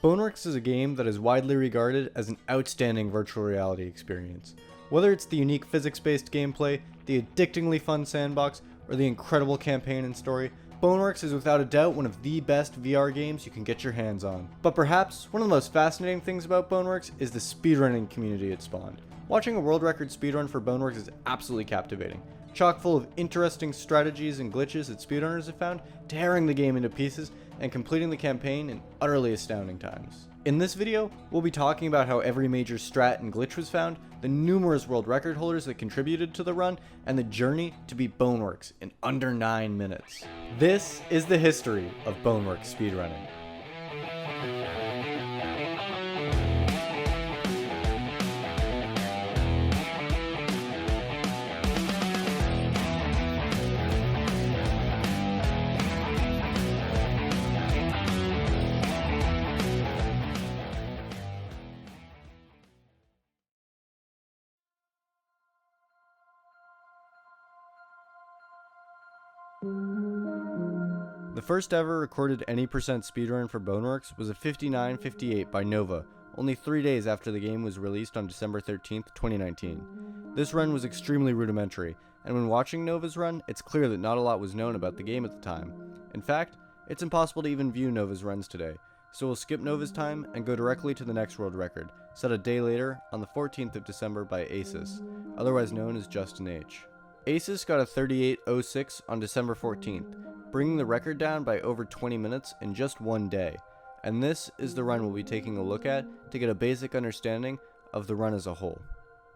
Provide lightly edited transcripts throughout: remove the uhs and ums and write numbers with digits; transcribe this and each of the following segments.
Boneworks is a game that is widely regarded as an outstanding virtual reality experience. Whether it's the unique physics-based gameplay, the addictingly fun sandbox, or the incredible campaign and story, Boneworks is without a doubt one of the best VR games you can get your hands on. But perhaps one of the most fascinating things about Boneworks is the speedrunning community it spawned. Watching a world record speedrun for Boneworks is absolutely captivating, chock full of interesting strategies and glitches that speedrunners have found, tearing the game into pieces and completing the campaign in utterly astounding times. In this video, we'll be talking about how every major strat and glitch was found, the numerous world record holders that contributed to the run, and the journey to beat Boneworks in under 9 minutes. This is the history of Boneworks speedrunning. The first ever recorded any percent speedrun for Boneworks was a 59:58 by Nova, only 3 days after the game was released on December 13th, 2019. This run was extremely rudimentary, and when watching Nova's run, it's clear that not a lot was known about the game at the time. In fact, it's impossible to even view Nova's runs today, so we'll skip Nova's time and go directly to the next world record, set a day later on the 14th of December by Asus, otherwise known as Justin H. Asus got a 38:06 on December 14th, bringing the record down by over 20 minutes in just one day, and this is the run we'll be taking a look at to get a basic understanding of the run as a whole.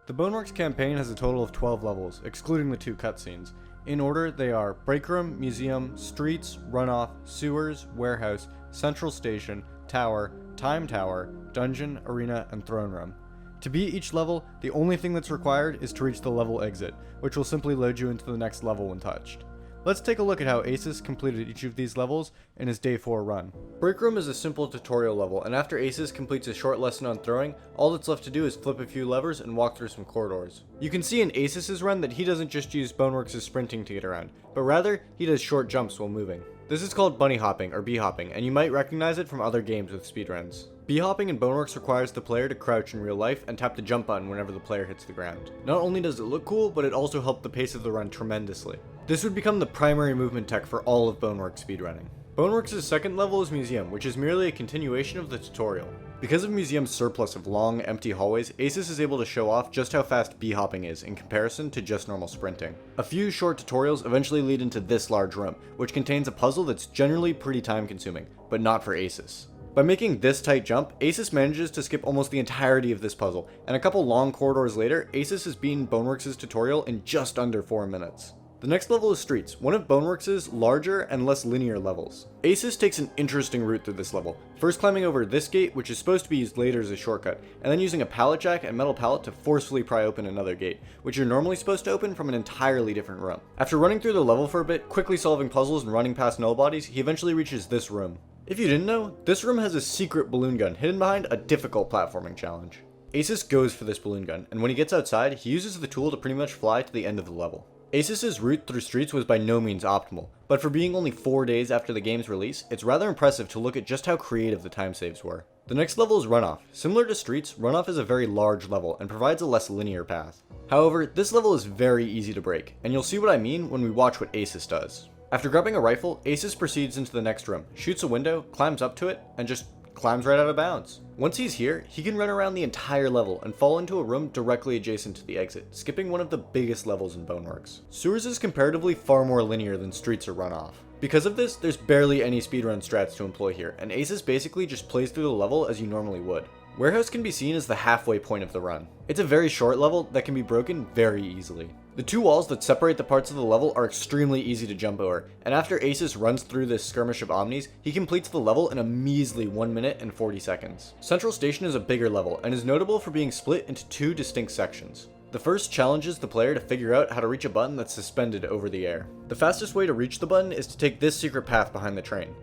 The Boneworks campaign has a total of 12 levels, excluding the 2 cutscenes. In order, they are Break Room, Museum, Streets, Runoff, Sewers, Warehouse, Central Station, Tower, Time Tower, Dungeon, Arena, and Throne Room. To beat each level, the only thing that's required is to reach the level exit, which will simply load you into the next level when touched. Let's take a look at how Asus completed each of these levels in his day 4 run. Break Room is a simple tutorial level, and after Asus completes a short lesson on throwing, all that's left to do is flip a few levers and walk through some corridors. You can see in Asus's run that he doesn't just use Boneworks' sprinting to get around, but rather, he does short jumps while moving. This is called bunny hopping, or bee hopping, and you might recognize it from other games with speedruns. Bee hopping in Boneworks requires the player to crouch in real life and tap the jump button whenever the player hits the ground. Not only does it look cool, but it also helped the pace of the run tremendously. This would become the primary movement tech for all of Boneworks speedrunning. Boneworks' second level is Museum, which is merely a continuation of the tutorial. Because of Museum's surplus of long, empty hallways, Asus is able to show off just how fast bee hopping is in comparison to just normal sprinting. A few short tutorials eventually lead into this large room, which contains a puzzle that's generally pretty time consuming, but not for Asus. By making this tight jump, Asus manages to skip almost the entirety of this puzzle, and a couple long corridors later, Asus has beaten Boneworks' tutorial in just under 4 minutes. The next level is Streets, one of Boneworks' larger and less linear levels. Asus takes an interesting route through this level, first climbing over this gate, which is supposed to be used later as a shortcut, and then using a pallet jack and metal pallet to forcefully pry open another gate, which you're normally supposed to open from an entirely different room. After running through the level for a bit, quickly solving puzzles and running past null bodies, he eventually reaches this room. If you didn't know, this room has a secret balloon gun hidden behind a difficult platforming challenge. Asus goes for this balloon gun, and when he gets outside, he uses the tool to pretty much fly to the end of the level. Asus's route through Streets was by no means optimal, but for being only 4 days after the game's release, it's rather impressive to look at just how creative the time saves were. The next level is Runoff. Similar to Streets, Runoff is a very large level and provides a less linear path. However, this level is very easy to break, and you'll see what I mean when we watch what Asus does. After grabbing a rifle, Asus proceeds into the next room, shoots a window, climbs up to it, and just climbs right out of bounds. Once he's here, he can run around the entire level and fall into a room directly adjacent to the exit, skipping one of the biggest levels in Boneworks. Sewers is comparatively far more linear than Streets or Runoff. Because of this, there's barely any speedrun strats to employ here, and Asus basically just plays through the level as you normally would. Warehouse can be seen as the halfway point of the run. It's a very short level that can be broken very easily. The 2 walls that separate the parts of the level are extremely easy to jump over, and after Asus runs through this skirmish of Omnis, he completes the level in a measly 1 minute and 40 seconds. Central Station is a bigger level, and is notable for being split into 2 distinct sections. The first challenges the player to figure out how to reach a button that's suspended over the air. The fastest way to reach the button is to take this secret path behind the train.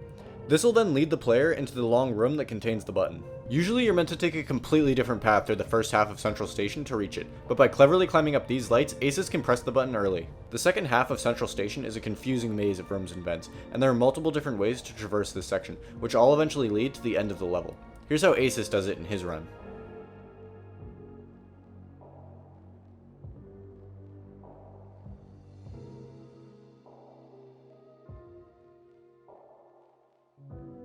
This will then lead the player into the long room that contains the button. Usually you're meant to take a completely different path through the first half of Central Station to reach it, but by cleverly climbing up these lights, Asus can press the button early. The second half of Central Station is a confusing maze of rooms and vents, and there are multiple different ways to traverse this section, which all eventually lead to the end of the level. Here's how Asus does it in his run.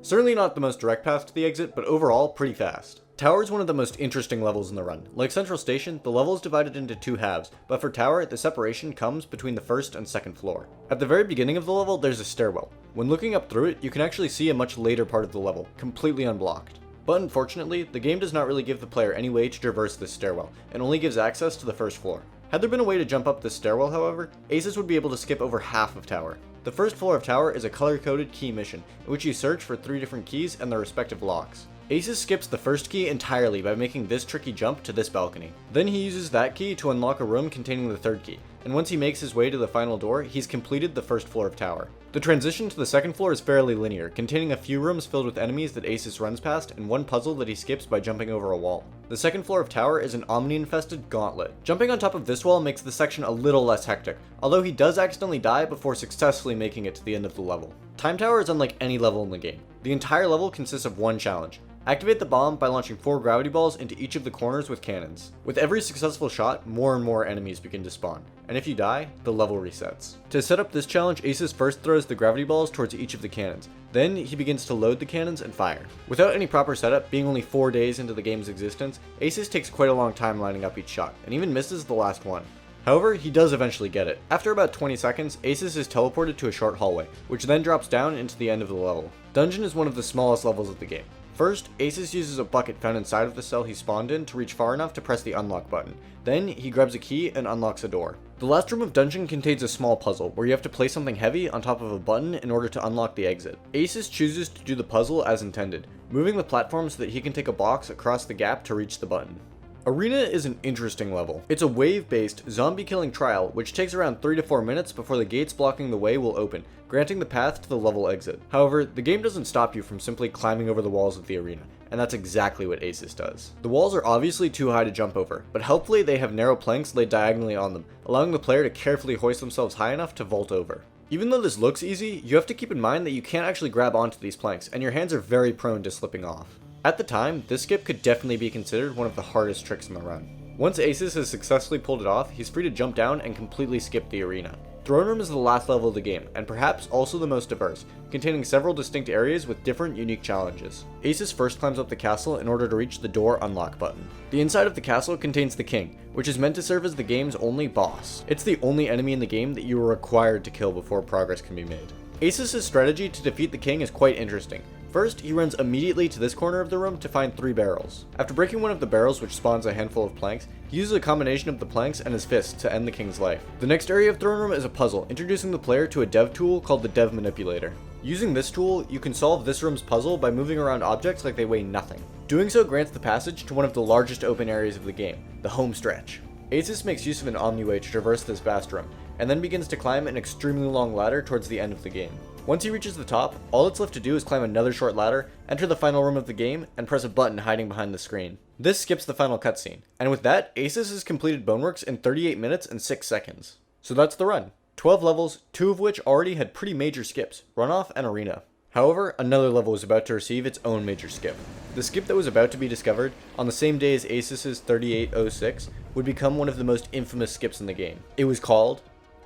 Certainly not the most direct path to the exit, but overall pretty fast. Tower is one of the most interesting levels in the run. Like Central Station, the level is divided into two halves, but for Tower, the separation comes between the first and second floor. At the very beginning of the level, there's a stairwell. When looking up through it, you can actually see a much later part of the level, completely unblocked. But unfortunately, the game does not really give the player any way to traverse this stairwell, and only gives access to the first floor. Had there been a way to jump up this stairwell, however, Asus would be able to skip over half of Tower. The first floor of Tower is a color-coded key mission, in which you search for 3 different keys and their respective locks. Asus skips the first key entirely by making this tricky jump to this balcony. Then he uses that key to unlock a room containing the third key, and once he makes his way to the final door, he's completed the first floor of Tower. The transition to the second floor is fairly linear, containing a few rooms filled with enemies that Asus runs past, and one puzzle that he skips by jumping over a wall. The second floor of Tower is an Omni-infested gauntlet. Jumping on top of this wall makes the section a little less hectic, although he does accidentally die before successfully making it to the end of the level. Time Tower is unlike any level in the game. The entire level consists of one challenge. Activate the bomb by launching 4 gravity balls into each of the corners with cannons. With every successful shot, more and more enemies begin to spawn, and if you die, the level resets. To set up this challenge, Asus first throws the gravity balls towards each of the cannons. Then he begins to load the cannons and fire. Without any proper setup, being only 4 days into the game's existence, Asus takes quite a long time lining up each shot, and even misses the last one. However, he does eventually get it. After about 20 seconds, Asus is teleported to a short hallway, which then drops down into the end of the level. Dungeon is one of the smallest levels of the game. First, Asus uses a bucket found inside of the cell he spawned in to reach far enough to press the unlock button. Then, he grabs a key and unlocks a door. The last room of Dungeon contains a small puzzle, where you have to place something heavy on top of a button in order to unlock the exit. Asus chooses to do the puzzle as intended, moving the platform so that he can take a box across the gap to reach the button. Arena is an interesting level. It's a wave-based, zombie-killing trial, which takes around 3 to 4 minutes before the gates blocking the way will open, granting the path to the level exit. However, the game doesn't stop you from simply climbing over the walls of the arena, and that's exactly what Asus does. The walls are obviously too high to jump over, but helpfully they have narrow planks laid diagonally on them, allowing the player to carefully hoist themselves high enough to vault over. Even though this looks easy, you have to keep in mind that you can't actually grab onto these planks, and your hands are very prone to slipping off. At the time, this skip could definitely be considered one of the hardest tricks in the run. Once Asus has successfully pulled it off, he's free to jump down and completely skip the arena. Throne Room is the last level of the game, and perhaps also the most diverse, containing several distinct areas with different unique challenges. Asus first climbs up the castle in order to reach the door unlock button. The inside of the castle contains the king, which is meant to serve as the game's only boss. It's the only enemy in the game that you are required to kill before progress can be made. Asus' strategy to defeat the king is quite interesting. First, he runs immediately to this corner of the room to find 3 barrels. After breaking one of the barrels, which spawns a handful of planks, he uses a combination of the planks and his fist to end the king's life. The next area of Throne Room is a puzzle, introducing the player to a dev tool called the Dev Manipulator. Using this tool, you can solve this room's puzzle by moving around objects like they weigh nothing. Doing so grants the passage to one of the largest open areas of the game, the home stretch. Asus makes use of an Omniway to traverse this vast room, and then begins to climb an extremely long ladder towards the end of the game. Once he reaches the top, all that's left to do is climb another short ladder, enter the final room of the game, and press a button hiding behind the screen. This skips the final cutscene, and with that, Asus has completed Boneworks in 38 minutes and 6 seconds. So that's the run. 12 levels, 2 of which already had pretty major skips, runoff and arena. However, another level was about to receive its own major skip. The skip that was about to be discovered, on the same day as Asus' 3806, would become one of the most infamous skips in the game. It was called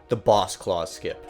the Boss Claws skip.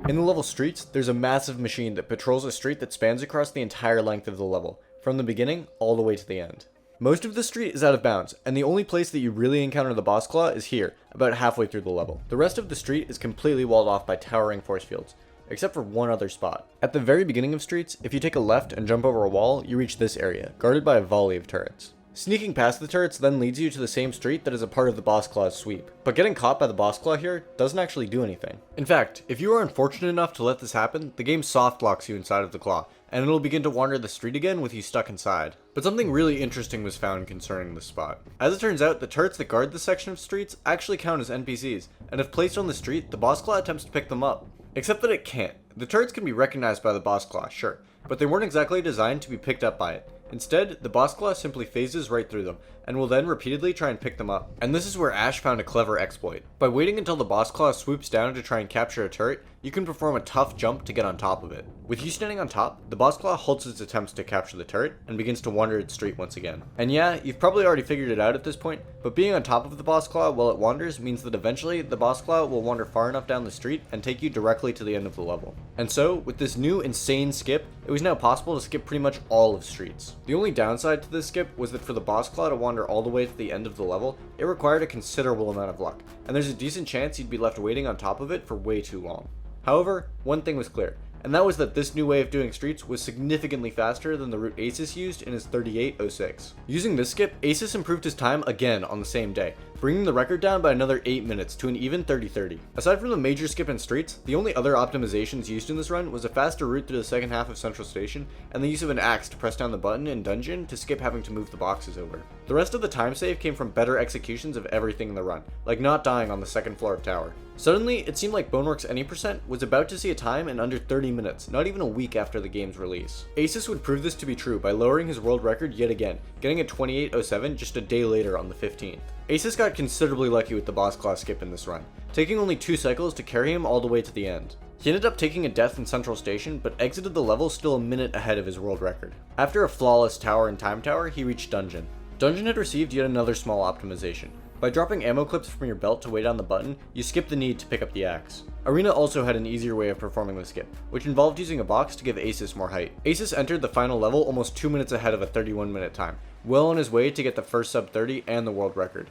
In the level Streets, there's a massive machine that patrols a street that spans across the entire length of the level, from the beginning all the way to the end. Most of the street is out of bounds, and the only place that you really encounter the boss claw is here, about halfway through the level. The rest of the street is completely walled off by towering force fields, except for one other spot. At the very beginning of Streets, if you take a left and jump over a wall, you reach this area, guarded by a volley of turrets. Sneaking past the turrets then leads you to the same street that is a part of the boss claw's sweep. But getting caught by the boss claw here doesn't actually do anything. In fact, if you are unfortunate enough to let this happen, the game soft locks you inside of the claw, and it'll begin to wander the street again with you stuck inside. But something really interesting was found concerning this spot. As it turns out, the turrets that guard this section of streets actually count as NPCs, and if placed on the street, the boss claw attempts to pick them up. Except that it can't. The turrets can be recognized by the boss claw, sure, but they weren't exactly designed to be picked up by it. Instead, the boss claw simply phases right through them, and will then repeatedly try and pick them up. And this is where Ash found a clever exploit. By waiting until the boss claw swoops down to try and capture a turret, you can perform a tough jump to get on top of it. With you standing on top, the boss claw halts its attempts to capture the turret, and begins to wander its street once again. And yeah, you've probably already figured it out at this point, but being on top of the boss claw while it wanders means that eventually the boss claw will wander far enough down the street and take you directly to the end of the level. And so, with this new insane skip, it was now possible to skip pretty much all of streets. The only downside to this skip was that for the boss claw to wander all the way to the end of the level, it required a considerable amount of luck, and there's a decent chance you'd be left waiting on top of it for way too long. However, one thing was clear, and that was that this new way of doing streets was significantly faster than the route Asus used in his 3806. Using this skip, Asus improved his time again on the same day, bringing the record down by another 8 minutes to an even 30:30. Aside from the major skip in streets, the only other optimizations used in this run was a faster route through the second half of Central Station, and the use of an axe to press down the button in Dungeon to skip having to move the boxes over. The rest of the time save came from better executions of everything in the run, like not dying on the second floor of tower. Suddenly, it seemed like Boneworks Any% was about to see a time in under 30 minutes, not even a week after the game's release. Asus would prove this to be true by lowering his world record yet again, getting a 28:07 just a day later on the 15th. Asus got considerably lucky with the boss claw skip in this run, taking only 2 cycles to carry him all the way to the end. He ended up taking a death in Central Station, but exited the level still a minute ahead of his world record. After a flawless tower and time tower, he reached Dungeon. Dungeon had received yet another small optimization. By dropping ammo clips from your belt to weigh down the button, you skip the need to pick up the axe. Arena also had an easier way of performing the skip, which involved using a box to give Asus more height. Asus entered the final level almost 2 minutes ahead of a 31-minute time, well on his way to get the first sub 30 and the world record.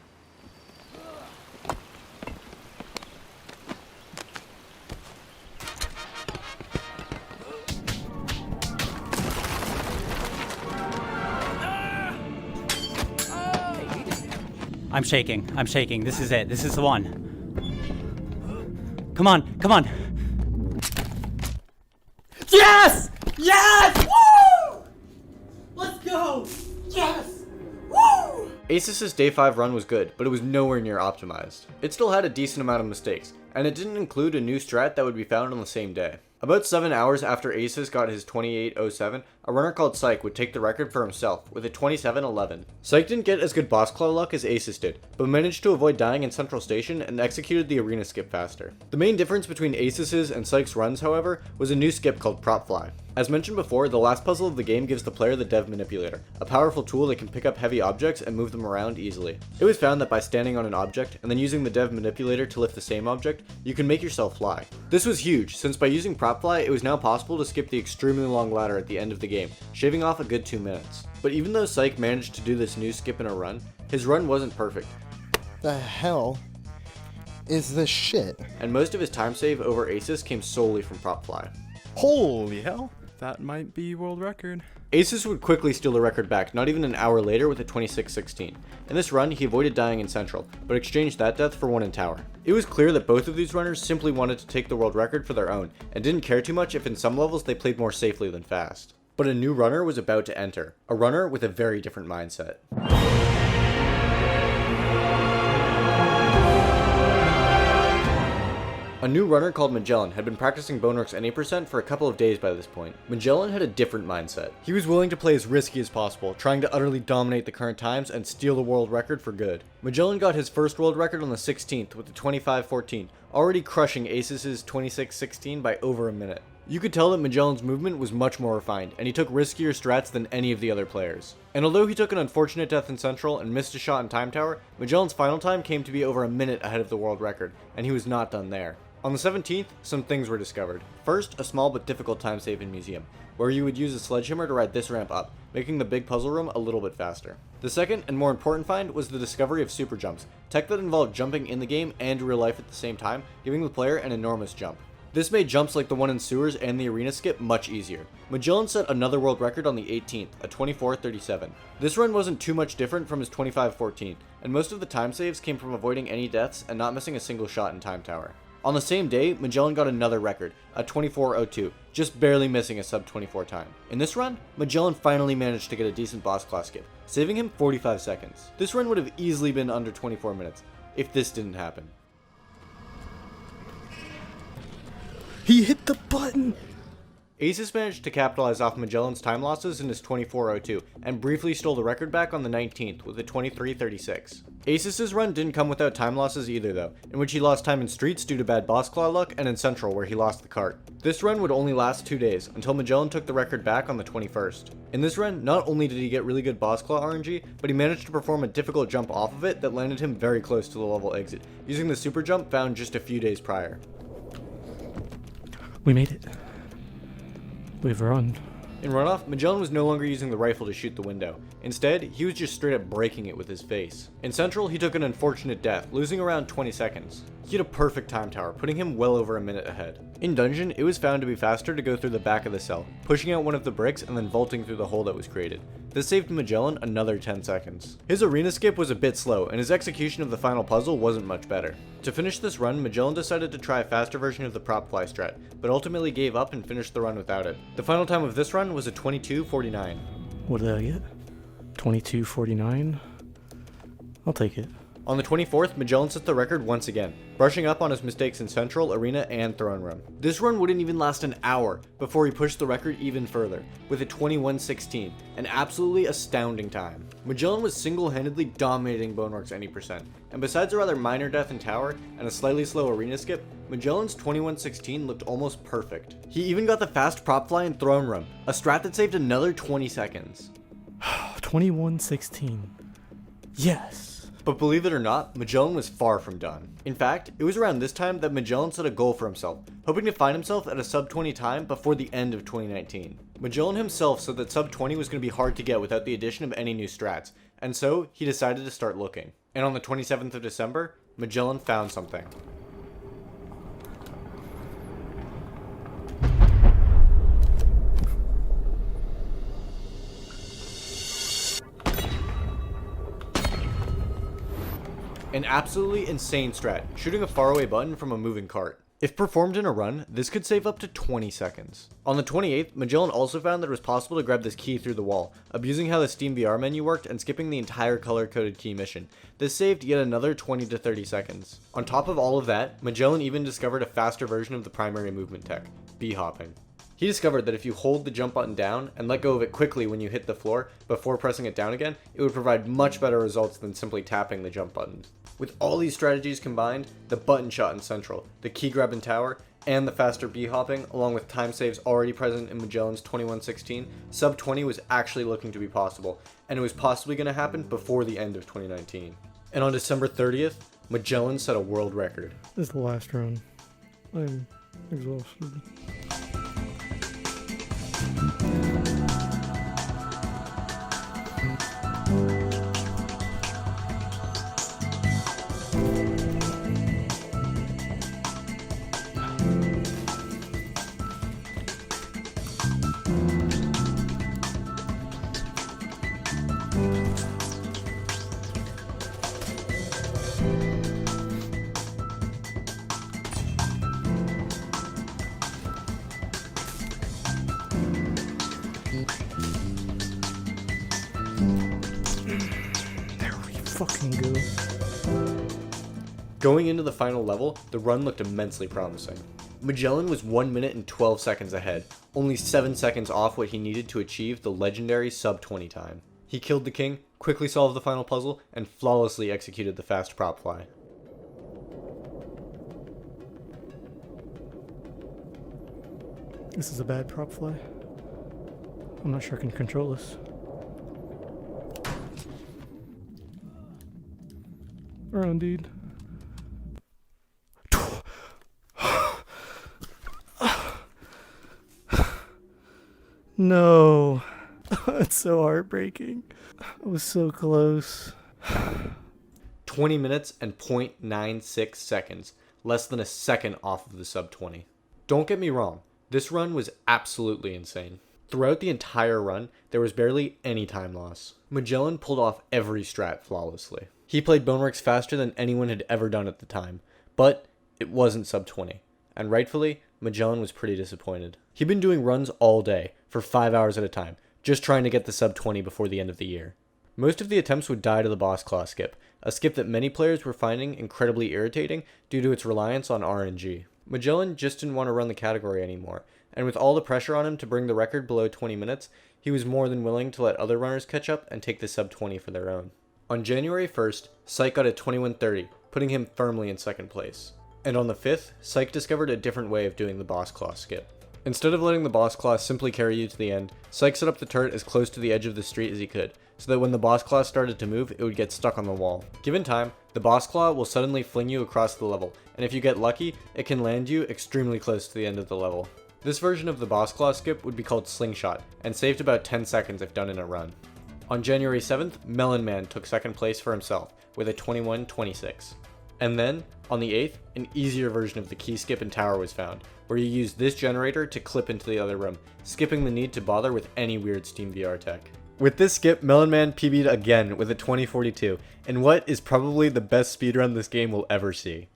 I'm shaking. This is it. This is the one. Come on. Yes! Yes! Woo! Let's go! Yes! Woo! Asus's day 5 run was good, but it was nowhere near optimized. It still had a decent amount of mistakes, and it didn't include a new strat that would be found on the same day. About 7 hours after Asus got his 28:07, a runner called Psych would take the record for himself with a 27:11. Psych didn't get as good boss claw luck as Asus did, but managed to avoid dying in Central Station and executed the arena skip faster. The main difference between Asus's and Psych's runs, however, was a new skip called Prop Fly. As mentioned before, the last puzzle of the game gives the player the Dev Manipulator, a powerful tool that can pick up heavy objects and move them around easily. It was found that by standing on an object and then using the Dev Manipulator to lift the same object, you can make yourself fly. This was huge, since by using Prop Fly, it was now possible to skip the extremely long ladder at the end of the game, shaving off a good 2 minutes. But even though Psych managed to do this new skip in a run, his run wasn't perfect. The hell is this shit? And most of his time save over Asus came solely from Prop Fly. Holy hell. That might be world record. Asus would quickly steal the record back, not even an hour later with a 26:16. In this run, he avoided dying in Central, but exchanged that death for one in Tower. It was clear that both of these runners simply wanted to take the world record for their own, and didn't care too much if in some levels they played more safely than fast. But a new runner was about to enter, a runner with a very different mindset. A new runner called Magellan had been practicing Boneworks Any% for a couple of days by this point. Magellan had a different mindset. He was willing to play as risky as possible, trying to utterly dominate the current times and steal the world record for good. Magellan got his first world record on the 16th with the 25:14, already crushing Asus's 26:16 by over a minute. You could tell that Magellan's movement was much more refined, and he took riskier strats than any of the other players. And although he took an unfortunate death in Central and missed a shot in Time Tower, Magellan's final time came to be over a minute ahead of the world record, and he was not done there. On the 17th, some things were discovered. First, a small but difficult time save in Museum, where you would use a sledgehammer to ride this ramp up, making the big puzzle room a little bit faster. The second and more important find was the discovery of super jumps, tech that involved jumping in the game and real life at the same time, giving the player an enormous jump. This made jumps like the one in sewers and the arena skip much easier. Magellan set another world record on the 18th, a 24:37. This run wasn't too much different from his 25:14, and most of the time saves came from avoiding any deaths and not missing a single shot in Time Tower. On the same day, Magellan got another record, a 24:02, just barely missing a sub-24 time. In this run, Magellan finally managed to get a decent boss class skip, saving him 45 seconds. This run would have easily been under 24 minutes, if this didn't happen. He hit the button! Aces managed to capitalize off Magellan's time losses in his 24:02 and briefly stole the record back on the 19th with a 23:36. Aces' run didn't come without time losses either though, in which he lost time in streets due to bad boss claw luck and in central where he lost the cart. This run would only last 2 days until Magellan took the record back on the 21st. In this run, not only did he get really good boss claw RNG, but he managed to perform a difficult jump off of it that landed him very close to the level exit, using the super jump found just a few days prior. We made it. We've run. In runoff, Magellan was no longer using the rifle to shoot the window. Instead, he was just straight up breaking it with his face. In Central, he took an unfortunate death, losing around 20 seconds. He had a perfect time tower, putting him well over a minute ahead. In Dungeon, it was found to be faster to go through the back of the cell, pushing out one of the bricks and then vaulting through the hole that was created. This saved Magellan another 10 seconds. His arena skip was a bit slow, and his execution of the final puzzle wasn't much better. To finish this run, Magellan decided to try a faster version of the prop fly strat, but ultimately gave up and finished the run without it. The final time of this run was a 22:49. What did I get? 22:49? I'll take it. On the 24th, Magellan set the record once again, brushing up on his mistakes in Central, Arena, and Throne Room. This run wouldn't even last an hour before he pushed the record even further, with a 21:16, an absolutely astounding time. Magellan was single-handedly dominating Boneworks any percent, and besides a rather minor death in Tower and a slightly slow arena skip, Magellan's 21:16 looked almost perfect. He even got the fast prop fly in Throne Room, a strat that saved another 20 seconds. 21:16. Yes. But believe it or not, Magellan was far from done. In fact, it was around this time that Magellan set a goal for himself, hoping to find himself at a sub 20 time before the end of 2019. Magellan himself said that sub 20 was going to be hard to get without the addition of any new strats, and so he decided to start looking. And on the 27th of December, Magellan found something. An absolutely insane strat, shooting a faraway button from a moving cart. If performed in a run, this could save up to 20 seconds. On the 28th, Magellan also found that it was possible to grab this key through the wall, abusing how the Steam VR menu worked and skipping the entire color-coded key mission. This saved yet another 20 to 30 seconds. On top of all of that, Magellan even discovered a faster version of the primary movement tech, B-hopping. He discovered that if you hold the jump button down and let go of it quickly when you hit the floor before pressing it down again, it would provide much better results than simply tapping the jump button. With all these strategies combined, the button shot in Central, the key grab in Tower, and the faster B-hopping, along with time saves already present in Magellan's 21:16, sub 20 was actually looking to be possible, and it was possibly going to happen before the end of 2019. And on December 30th, Magellan set a world record. This is the last run. I'm exhausted. There we fucking go. Going into the final level, the run looked immensely promising. Magellan was 1 minute and 12 seconds ahead, only 7 seconds off what he needed to achieve the legendary sub 20 time. He killed the king, quickly solved the final puzzle, and flawlessly executed the fast prop fly. This is a bad prop fly. I'm not sure I can control this. Or indeed. No. It's so heartbreaking. I was so close. 20 minutes and 0.96 seconds, less than a second off of the sub 20. Don't get me wrong, this run was absolutely insane. Throughout the entire run, there was barely any time loss. Magellan pulled off every strat flawlessly. He played Boneworks faster than anyone had ever done at the time, but it wasn't sub 20, and rightfully, Magellan was pretty disappointed. He'd been doing runs all day, for 5 hours at a time, just trying to get the sub 20 before the end of the year. Most of the attempts would die to the boss claw skip, a skip that many players were finding incredibly irritating due to its reliance on RNG. Magellan just didn't want to run the category anymore, and with all the pressure on him to bring the record below 20 minutes, he was more than willing to let other runners catch up and take the sub 20 for their own. On January 1st, Syke got a 21:30, putting him firmly in second place. And on the 5th, Syke discovered a different way of doing the boss claw skip. Instead of letting the boss claw simply carry you to the end, Syke set up the turret as close to the edge of the street as he could, so that when the boss claw started to move, it would get stuck on the wall. Given time, the boss claw will suddenly fling you across the level, and if you get lucky, it can land you extremely close to the end of the level. This version of the boss claw skip would be called Slingshot, and saved about 10 seconds if done in a run. On January 7th, Melon Man took second place for himself, with a 21:26. And then, on the 8th, an easier version of the key skip in Tower was found, where you use this generator to clip into the other room, skipping the need to bother with any weird SteamVR tech. With this skip, Melon Man PB'd again with a 20:42, in what is probably the best speedrun this game will ever see.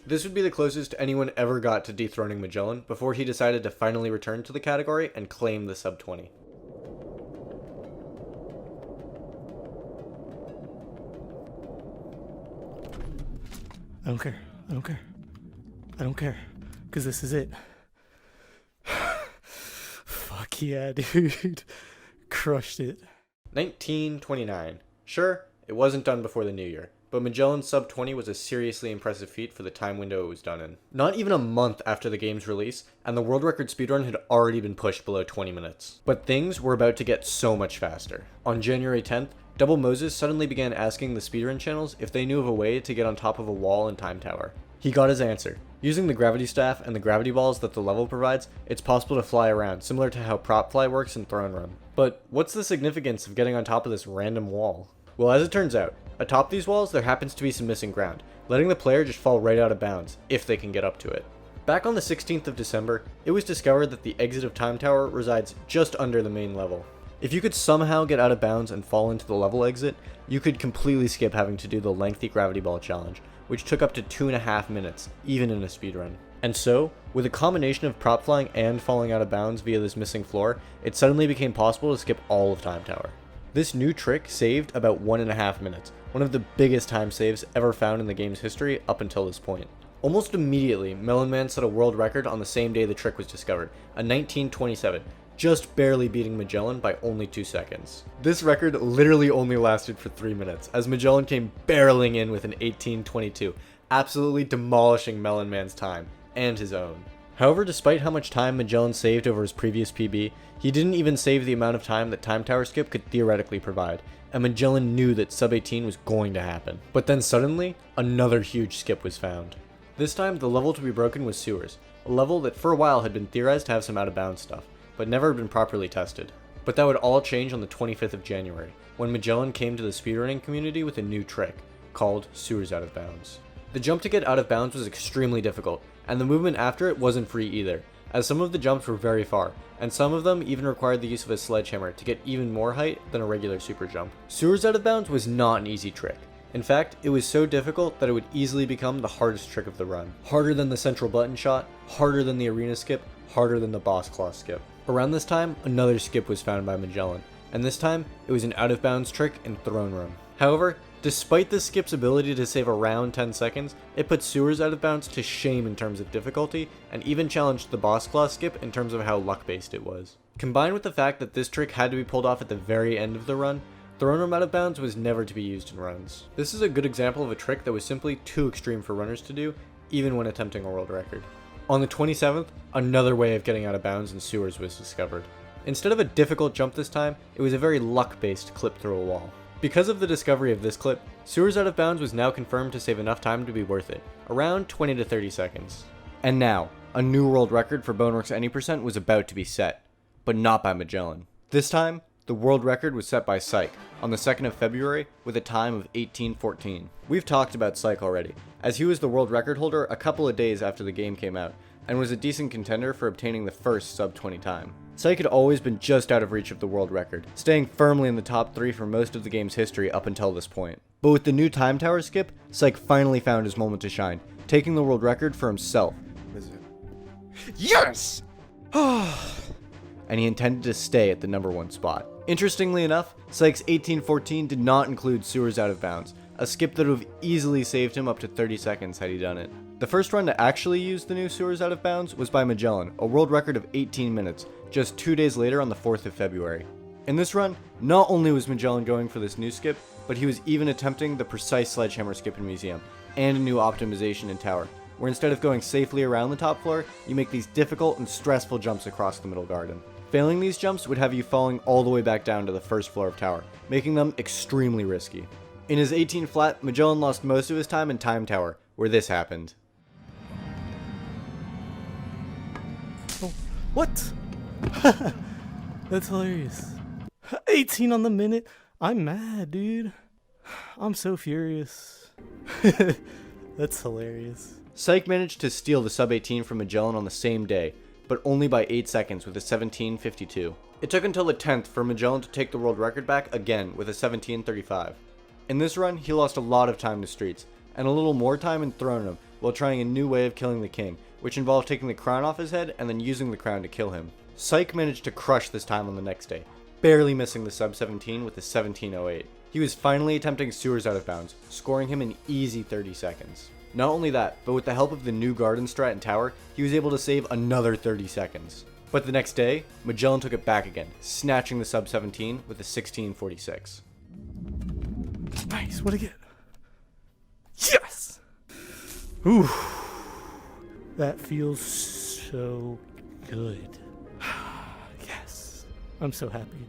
This would be the closest anyone ever got to dethroning Magellan before he decided to finally return to the category and claim the sub 20. I don't care. I don't care. I don't care. Because this is it. Fuck yeah, dude. Crushed it. 1929. Sure, it wasn't done before the new year, but Magellan's sub 20 was a seriously impressive feat for the time window it was done in. Not even a month after the game's release, and the world record speedrun had already been pushed below 20 minutes. But things were about to get so much faster. On January 10th, Double Moses suddenly began asking the speedrun channels if they knew of a way to get on top of a wall in Time Tower. He got his answer. Using the gravity staff and the gravity balls that the level provides, it's possible to fly around, similar to how prop fly works in Throne Run. But what's the significance of getting on top of this random wall? Well, as it turns out, atop these walls there happens to be some missing ground, letting the player just fall right out of bounds, if they can get up to it. Back on the 16th of December, it was discovered that the exit of Time Tower resides just under the main level. If you could somehow get out of bounds and fall into the level exit, you could completely skip having to do the lengthy gravity ball challenge, which took up to 2.5 minutes, even in a speedrun. And so, with a combination of prop flying and falling out of bounds via this missing floor, it suddenly became possible to skip all of Time Tower. This new trick saved about 1.5 minutes, one of the biggest time saves ever found in the game's history up until this point. Almost immediately, Melon Man set a world record on the same day the trick was discovered, a 19:27, just barely beating Magellan by only 2 seconds. This record literally only lasted for 3 minutes, as Magellan came barreling in with an 18:22, absolutely demolishing Melon Man's time, and his own. However, despite how much time Magellan saved over his previous PB, he didn't even save the amount of time that Time Tower Skip could theoretically provide, and Magellan knew that sub 18 was going to happen. But then suddenly, another huge skip was found. This time, the level to be broken was Sewers, a level that for a while had been theorized to have some out of bounds stuff, but never been properly tested. But that would all change on the 25th of January, when Magellan came to the speedrunning community with a new trick, called Sewers Out of Bounds. The jump to get out of bounds was extremely difficult, and the movement after it wasn't free either, as some of the jumps were very far, and some of them even required the use of a sledgehammer to get even more height than a regular super jump. Sewers Out of Bounds was not an easy trick. In fact, it was so difficult that it would easily become the hardest trick of the run. Harder than the central button shot, harder than the arena skip, harder than the boss claw skip. Around this time, another skip was found by Magellan, and this time, it was an out of bounds trick in Throne Room. However, despite the skip's ability to save around 10 seconds, it put Sewers Out of Bounds to shame in terms of difficulty, and even challenged the boss claw skip in terms of how luck-based it was. Combined with the fact that this trick had to be pulled off at the very end of the run, Throne Room Out of Bounds was never to be used in runs. This is a good example of a trick that was simply too extreme for runners to do, even when attempting a world record. On the 27th, another way of getting out of bounds in Sewers was discovered. Instead of a difficult jump this time, it was a very luck-based clip through a wall. Because of the discovery of this clip, Sewers Out of Bounds was now confirmed to save enough time to be worth it, around 20 to 30 seconds. And now, a new world record for Boneworks Any% was about to be set, but not by Magellan. This time, the world record was set by Syke on the 2nd of February with a time of 18:14. We've talked about Syke already, as he was the world record holder a couple of days after the game came out, and was a decent contender for obtaining the first sub 20 time. Syke had always been just out of reach of the world record, staying firmly in the top 3 for most of the game's history up until this point. But with the new Time Tower skip, Syke finally found his moment to shine, taking the world record for himself. Is it? Yes! And he intended to stay at the number 1 spot. Interestingly enough, Sykes' 1814 did not include Sewers out of bounds, a skip that would have easily saved him up to 30 seconds had he done it. The first run to actually use the new Sewers out of bounds was by Magellan, a world record of 18 minutes, just 2 days later on the 4th of February. In this run, not only was Magellan going for this new skip, but he was even attempting the precise sledgehammer skip in Museum, and a new optimization in Tower, where instead of going safely around the top floor, you make these difficult and stressful jumps across the middle garden. Failing these jumps would have you falling all the way back down to the first floor of Tower, making them extremely risky. In his 18 flat, Magellan lost most of his time in Time Tower, where this happened. Oh, what? That's hilarious. 18 on the minute? I'm mad, dude. I'm so furious. That's hilarious. Syke managed to steal the sub 18 from Magellan on the same day, but only by 8 seconds with a 17:52. It took until the 10th for Magellan to take the world record back again with a 17:35. In this run, he lost a lot of time to streets, and a little more time in throwing him while trying a new way of killing the king, which involved taking the crown off his head and then using the crown to kill him. Syke managed to crush this time on the next day, barely missing the sub 17 with a 17:08. He was finally attempting Sewers out of bounds, scoring him an easy 30 seconds. Not only that, but with the help of the new garden strat and tower, he was able to save another 30 seconds. But the next day, Magellan took it back again, snatching the sub 17 with a 16:46. Nice, what a get. Yes! Ooh. That feels so good. Yes. I'm so happy.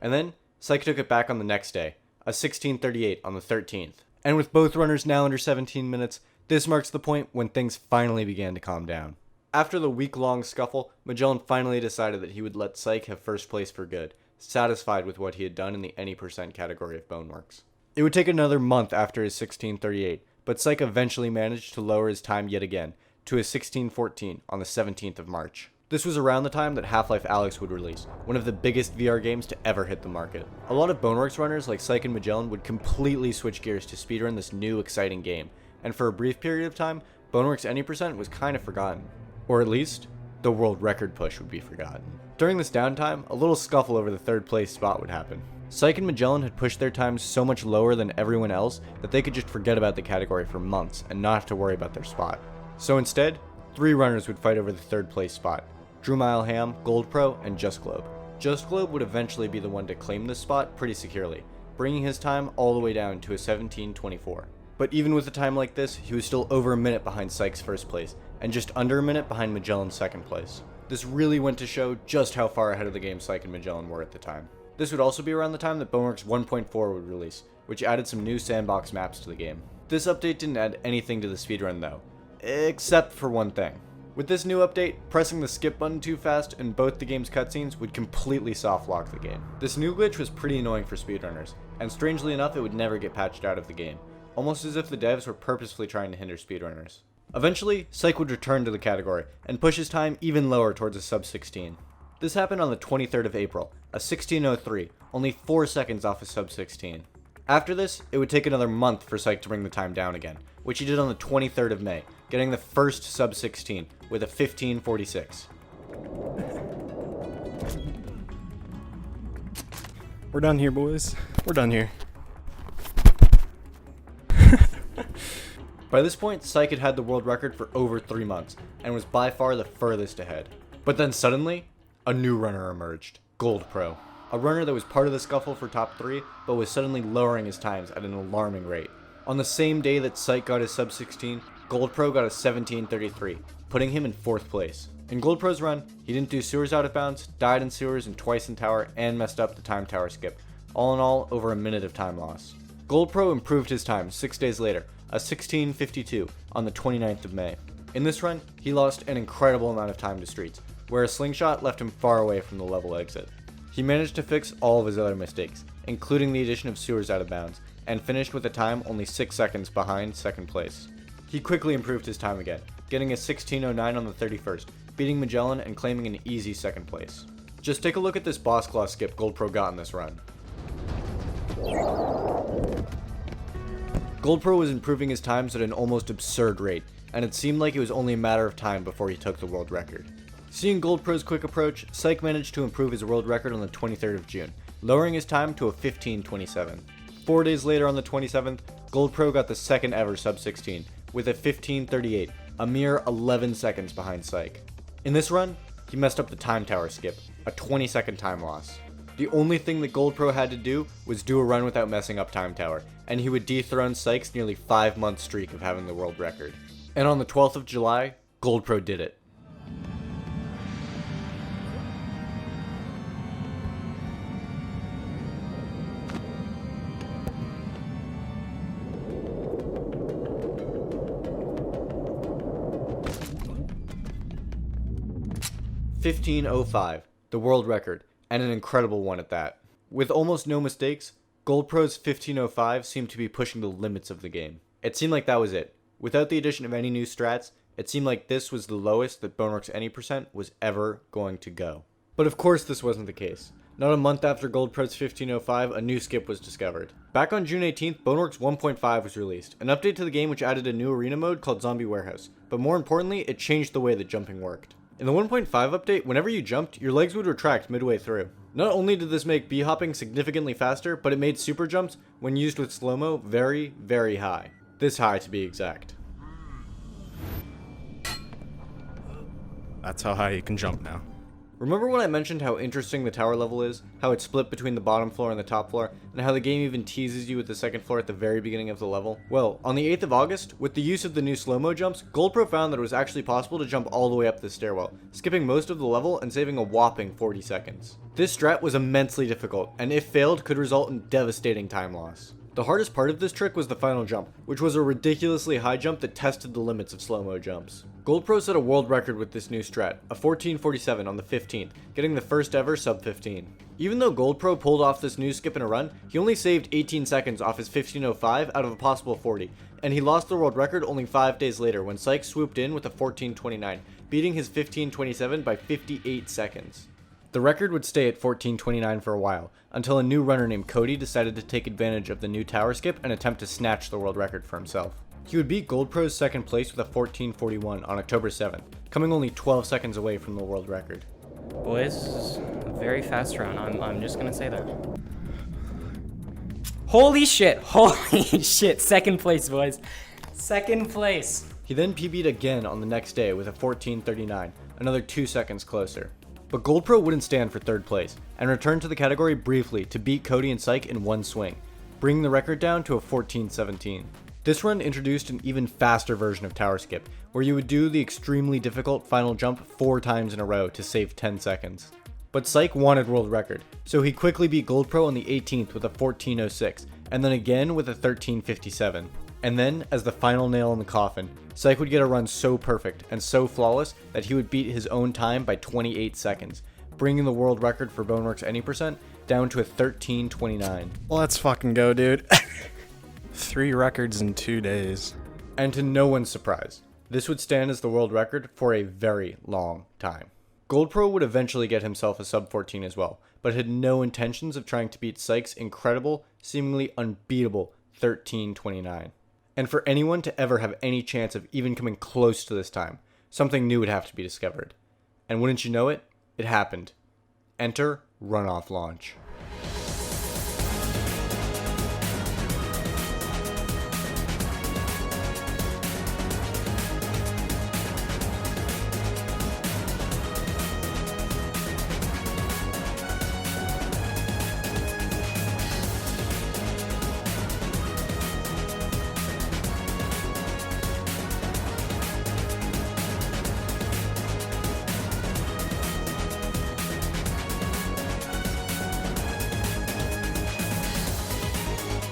And then, Syke took it back on the next day, a 16:38 on the 13th. And with both runners now under 17 minutes, this marks the point when things finally began to calm down. After the week-long scuffle, Magellan finally decided that he would let Syke have first place for good, satisfied with what he had done in the any percent category of Boneworks. It would take another month after his 16:38, but Syke eventually managed to lower his time yet again, to a 16:14 on the 17th of March. This was around the time that Half-Life Alyx would release, one of the biggest VR games to ever hit the market. A lot of Boneworks runners like Syke and Magellan would completely switch gears to speedrun this new exciting game, and for a brief period of time, Boneworks Any Percent was kind of forgotten. Or at least, the world record push would be forgotten. During this downtime, a little scuffle over the 3rd place spot would happen. Syke and Magellan had pushed their times so much lower than everyone else that they could just forget about the category for months and not have to worry about their spot. So instead, 3 runners would fight over the 3rd place spot: Drew Mile Ham, Goldpro, and Just Globe. Just Globe would eventually be the one to claim this spot pretty securely, bringing his time all the way down to a 17:24. But even with a time like this, he was still over a minute behind Syke's first place, and just under a minute behind Magellan's second place. This really went to show just how far ahead of the game Syke and Magellan were at the time. This would also be around the time that Boneworks 1.4 would release, which added some new sandbox maps to the game. This update didn't add anything to the speedrun though, except for one thing. With this new update, pressing the skip button too fast in both the game's cutscenes would completely soft lock the game. This new glitch was pretty annoying for speedrunners, and strangely enough it would never get patched out of the game, almost as if the devs were purposefully trying to hinder speedrunners. Eventually, Syke would return to the category, and push his time even lower towards a sub 16. This happened on the 23rd of April, a 16:03, only 4 seconds off a sub 16. After this, it would take another month for Syke to bring the time down again, which he did on the 23rd of May, getting the first sub 16 with a 15:46. We're done here, boys. We're done here. By this point, Syke had had the world record for over 3 months, and was by far the furthest ahead. But then suddenly, a new runner emerged, Goldpro. A runner that was part of the scuffle for top 3, but was suddenly lowering his times at an alarming rate. On the same day that Syke got his sub 16, Goldpro got a 17:33, putting him in 4th place. In Goldpro's run, he didn't do Sewers out of bounds, died in Sewers and twice in Tower, and messed up the time tower skip. All in all, over a minute of time loss. Goldpro improved his time 6 days later, a 16:52 on the 29th of May. In this run, he lost an incredible amount of time to streets, where a slingshot left him far away from the level exit. He managed to fix all of his other mistakes, including the addition of Sewers out of bounds, and finished with a time only 6 seconds behind 2nd place. He quickly improved his time again, getting a 16:09 on the 31st, beating Magellan and claiming an easy 2nd place. Just take a look at this boss claw skip Goldpro got in this run. Goldpro was improving his times at an almost absurd rate, and it seemed like it was only a matter of time before he took the world record. Seeing Goldpro's quick approach, Syke managed to improve his world record on the 23rd of June, lowering his time to a 15:27. 4 days later on the 27th, Goldpro got the second ever sub-16 with a 15:38, a mere 11 seconds behind Syke. In this run, he messed up the time tower skip, a 20-second time loss. The only thing that Goldpro had to do was do a run without messing up time tower, and he would dethrone Syke's nearly 5-month streak of having the world record. And on the 12th of July, Goldpro did it. (15:05), the world record, and an incredible one at that. With almost no mistakes, Goldpro's 15:05 seemed to be pushing the limits of the game. It seemed like that was it. Without the addition of any new strats, it seemed like this was the lowest that Boneworks Any% was ever going to go. But of course this wasn't the case. Not a month after Goldpro's 15:05, a new skip was discovered. Back on June 18th, Boneworks 1.5 was released, an update to the game which added a new arena mode called Zombie Warehouse, but more importantly, it changed the way that jumping worked. In the 1.5 update, whenever you jumped, your legs would retract midway through. Not only did this make b-hopping significantly faster, but it made super jumps, when used with slow-mo, very, very high. This high to be exact. That's how high you can jump now. Remember when I mentioned how interesting the tower level is, how it's split between the bottom floor and the top floor, and how the game even teases you with the second floor at the very beginning of the level? Well, on the 8th of August, with the use of the new slow-mo jumps, Goldpro found that it was actually possible to jump all the way up the stairwell, skipping most of the level and saving a whopping 40 seconds. This strat was immensely difficult, and if failed, could result in devastating time loss. The hardest part of this trick was the final jump, which was a ridiculously high jump that tested the limits of slow-mo jumps. Goldpro set a world record with this new strat, a 14:47 on the 15th, getting the first ever sub-15. Even though Goldpro pulled off this new skip in a run, he only saved 18 seconds off his 15:05 out of a possible 40, and he lost the world record only 5 days later when Syke swooped in with a 14:29, beating his 15:27 by 58 seconds. The record would stay at 14:29 for a while, until a new runner named Cody decided to take advantage of the new tower skip and attempt to snatch the world record for himself. He would beat Goldpro's second place with a 14:41 on October 7th, coming only 12 seconds away from the world record. Boys, this is a very fast run. I'm just gonna say that. Holy shit! Holy shit! Second place, boys. Second place. He then PB'd again on the next day with a 14:39, another 2 seconds closer. But Goldpro wouldn't stand for third place, and returned to the category briefly to beat Cody and Syke in one swing, bringing the record down to a 14:17. This run introduced an even faster version of tower skip, where you would do the extremely difficult final jump 4 times in a row to save 10 seconds. But Syke wanted world record, so he quickly beat Goldpro on the 18th with a 14:06, and then again with a 13:57. And then, as the final nail in the coffin, Syke would get a run so perfect and so flawless that he would beat his own time by 28 seconds, bringing the world record for Boneworks Any% down to a 13:29. Let's fucking go, dude. 3 records in 2 days. And to no one's surprise, this would stand as the world record for a very long time. Goldpro would eventually get himself a sub-14 as well, but had no intentions of trying to beat Syke's incredible, seemingly unbeatable 13:29. And for anyone to ever have any chance of even coming close to this time, something new would have to be discovered. And wouldn't you know it, it happened. Enter runoff launch.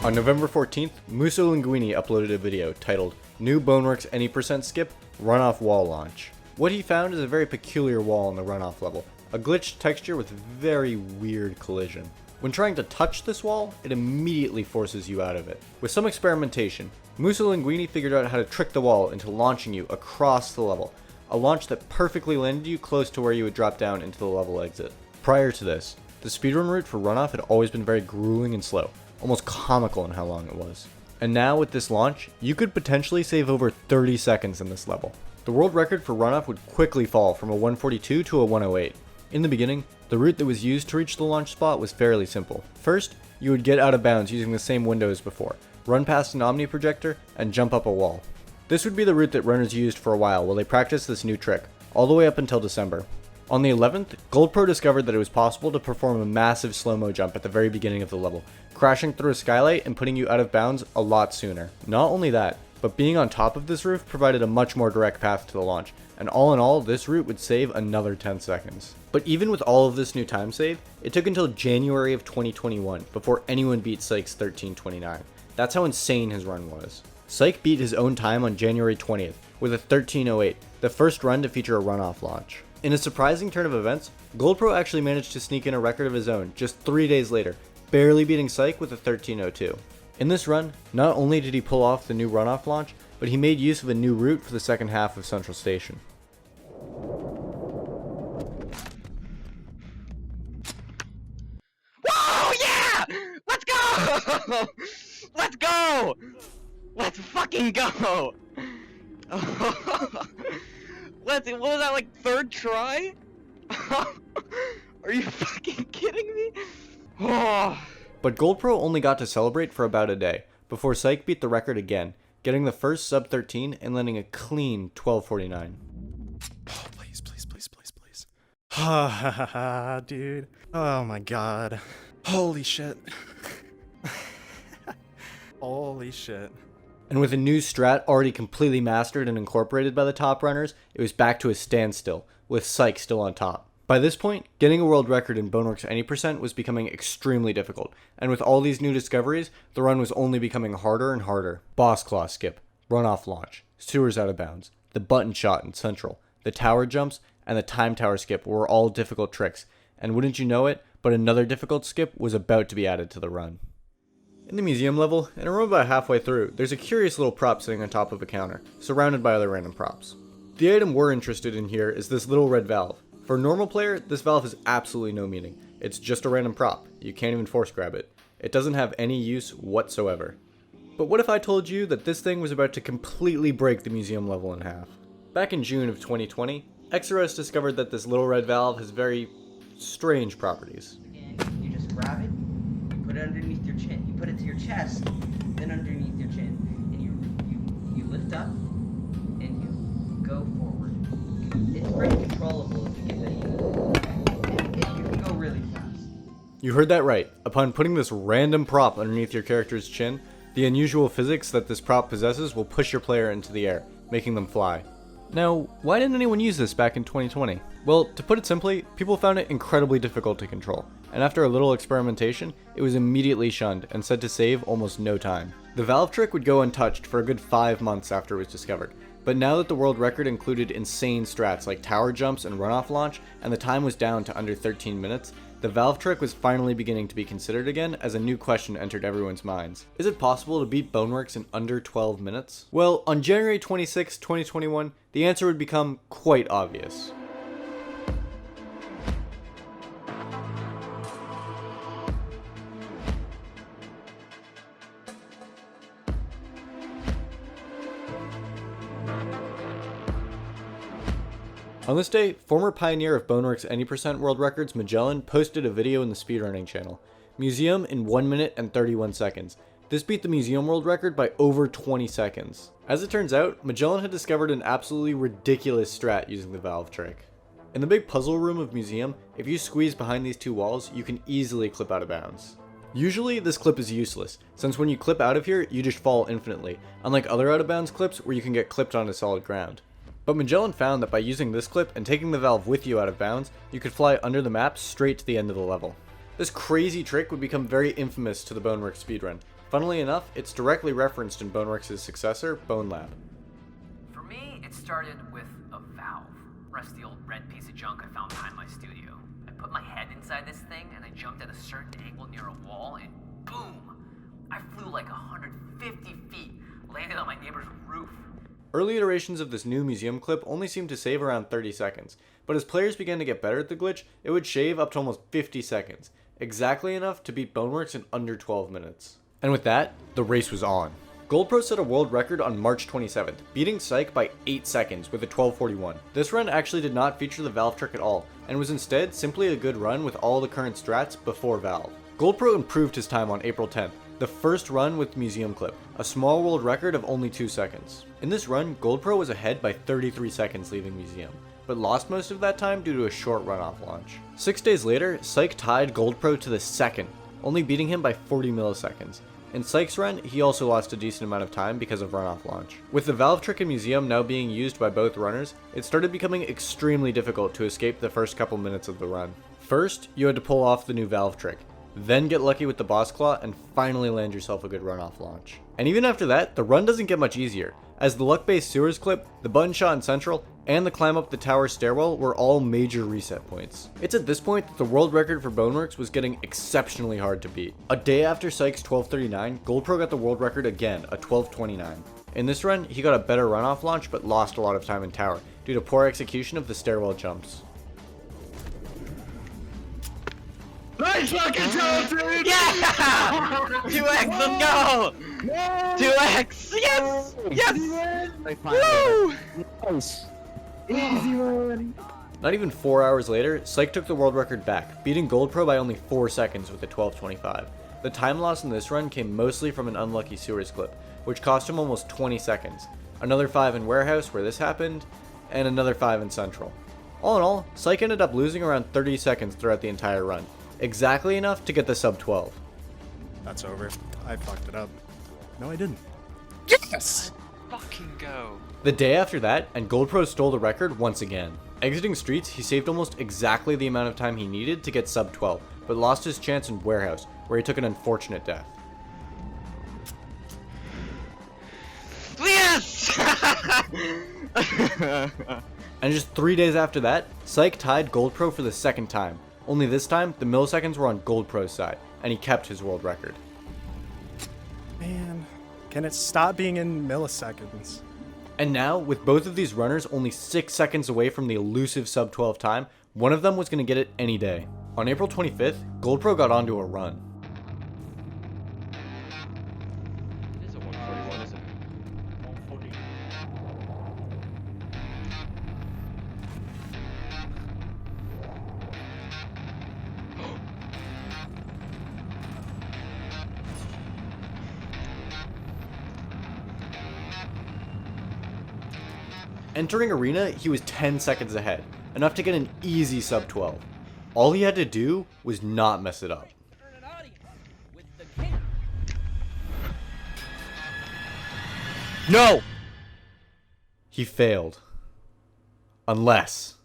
On November 14th, Muso Linguini uploaded a video titled New Boneworks Any% Skip Runoff Wall Launch. What he found is a very peculiar wall in the runoff level, a glitched texture with very weird collision. When trying to touch this wall, it immediately forces you out of it. With some experimentation, Muso Linguini figured out how to trick the wall into launching you across the level, a launch that perfectly landed you close to where you would drop down into the level exit. Prior to this, the speedrun route for runoff had always been very grueling and slow, almost comical in how long it was. And now with this launch, you could potentially save over 30 seconds in this level. The world record for runoff would quickly fall from a 142 to a 108. In the beginning, the route that was used to reach the launch spot was fairly simple. First, you would get out of bounds using the same window as before, run past an Omni projector, and jump up a wall. This would be the route that runners used for a while they practiced this new trick, all the way up until December. On the 11th, Goldpro discovered that it was possible to perform a massive slow-mo jump at the very beginning of the level, crashing through a skylight and putting you out of bounds a lot sooner. Not only that, but being on top of this roof provided a much more direct path to the launch, and all in all, this route would save another 10 seconds. But even with all of this new time save, it took until January of 2021 before anyone beat Psych's 13:29. That's how insane his run was. Psych beat his own time on January 20th with a 13:08, the first run to feature a runoff launch. In a surprising turn of events, Goldpro actually managed to sneak in a record of his own just 3 days later, barely beating Psych with a 13:02. In this run, not only did he pull off the new runoff launch, but he made use of a new route for the second half of Central Station. Whoa, yeah! Let's go! Let's go! Let's fucking go! What was that, like, third try? Are you fucking kidding me? Oh. But Goldpro only got to celebrate for about a day, before Psych beat the record again, getting the first sub 13 and landing a clean 12:49. Oh, please. Ha ha ha ha, dude. Oh my god. Holy shit. Holy shit. And with a new strat already completely mastered and incorporated by the top runners, it was back to a standstill, with Psych still on top. By this point, getting a world record in Boneworks any percent was becoming extremely difficult, and with all these new discoveries, the run was only becoming harder and harder. Boss Claw skip, runoff launch, sewers out of bounds, the button shot in Central, the tower jumps, and the time tower skip were all difficult tricks, and wouldn't you know it, but another difficult skip was about to be added to the run. In the museum level, in a room about halfway through, there's a curious little prop sitting on top of a counter, surrounded by other random props. The item we're interested in here is this little red valve. For a normal player, this valve has absolutely no meaning. It's just a random prop. You can't even force grab it. It doesn't have any use whatsoever. But what if I told you that this thing was about to completely break the museum level in half? Back in June of 2020, XRS discovered that this little red valve has very strange properties. And you just grab it, you put it underneath your chin. You put it to your chest, then underneath your chin. And you lift up, and you go forward. It's pretty controllable if you give it a use. You can go really fast. You heard that right. Upon putting this random prop underneath your character's chin, the unusual physics that this prop possesses will push your player into the air, making them fly. Now, why didn't anyone use this back in 2020? Well, to put it simply, people found it incredibly difficult to control, and after a little experimentation, it was immediately shunned and said to save almost no time. The valve trick would go untouched for a good 5 months after it was discovered, but now that the world record included insane strats like tower jumps and runoff launch, and the time was down to under 13 minutes, the valve trick was finally beginning to be considered again as a new question entered everyone's minds. Is it possible to beat Boneworks in under 12 minutes? Well, on January 26, 2021, the answer would become quite obvious. On this day, former pioneer of Boneworks any percent world records Magellan posted a video in the speedrunning channel. Museum in 1 minute and 31 seconds. This beat the museum world record by over 20 seconds. As it turns out, Magellan had discovered an absolutely ridiculous strat using the valve trick. In the big puzzle room of museum, if you squeeze behind these two walls, you can easily clip out of bounds. Usually, this clip is useless, since when you clip out of here, you just fall infinitely, unlike other out of bounds clips where you can get clipped onto solid ground. But Magellan found that by using this clip and taking the valve with you out of bounds, you could fly under the map straight to the end of the level. This crazy trick would become very infamous to the Boneworks speedrun. Funnily enough, it's directly referenced in Boneworks' successor, BoneLab. For me, it started with a valve. Rusty old red piece of junk I found behind my studio. I put my head inside this thing and I jumped at a certain angle near a wall and boom! I flew like 150 feet, landed on my neighbor's roof. Early iterations of this new museum clip only seemed to save around 30 seconds, but as players began to get better at the glitch, it would shave up to almost 50 seconds, exactly enough to beat Boneworks in under 12 minutes. And with that, the race was on. Goldpro set a world record on March 27th, beating Psych by 8 seconds with a 12:41. This run actually did not feature the valve trick at all, and was instead simply a good run with all the current strats before valve. Goldpro improved his time on April 10th, the first run with Museum Clip, a small world record of only 2 seconds. In this run, Goldpro was ahead by 33 seconds leaving Museum, but lost most of that time due to a short runoff launch. 6 days later, Psych tied Goldpro to the second, only beating him by 40 milliseconds. In Psych's run, he also lost a decent amount of time because of runoff launch. With the valve trick in Museum now being used by both runners, it started becoming extremely difficult to escape the first couple minutes of the run. First, you had to pull off the new valve trick, then get lucky with the boss claw, and finally land yourself a good runoff launch. And even after that, the run doesn't get much easier, as the luck-based sewers clip, the button shot in central, and the climb up the tower stairwell were all major reset points. It's at this point that the world record for Boneworks was getting exceptionally hard to beat. A day after Psych's 12:39, Goldpro got the world record again, a 12:29. In this run, he got a better runoff launch but lost a lot of time in tower, due to poor execution of the stairwell jumps. Nice fucking job, dude! Yeah! 2x, let's go! 2x! Yes! Yes! Woo! Nice. Easy one. Not even 4 hours later, Psych took the world record back, beating Goldpro by only 4 seconds with a 12:25. The time loss in this run came mostly from an unlucky sewers clip, which cost him almost 20 seconds, another 5 in warehouse where this happened, and another 5 in central. All in all, Psych ended up losing around 30 seconds throughout the entire run, exactly enough to get the sub 12. That's over. I fucked it up. No, I didn't. Yes! Fucking go. The day after that, and Goldpro stole the record once again. Exiting streets, he saved almost exactly the amount of time he needed to get sub 12, but lost his chance in warehouse, where he took an unfortunate death. Yes! And just 3 days after that, Psych tied Goldpro for the second time. Only this time, the milliseconds were on Goldpro's side, and he kept his world record. Man, can it stop being in milliseconds? And now, with both of these runners only 6 seconds away from the elusive sub 12 time, one of them was going to get it any day. On April 25th, Goldpro got onto a run. It is a 141, isn't it? 140. Entering arena, he was 10 seconds ahead, enough to get an easy sub 12. All he had to do was not mess it up. No! He failed. Unless...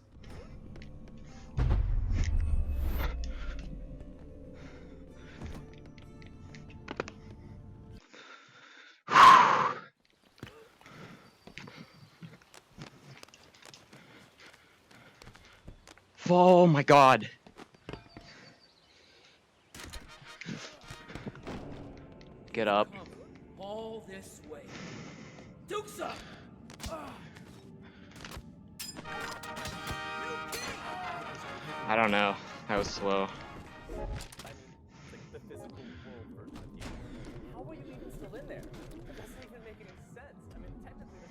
Oh my god. Get up. All this way. Dukes up! I don't know. That was slow. How were you even still in there? That doesn't even make any sense. I mean, technically...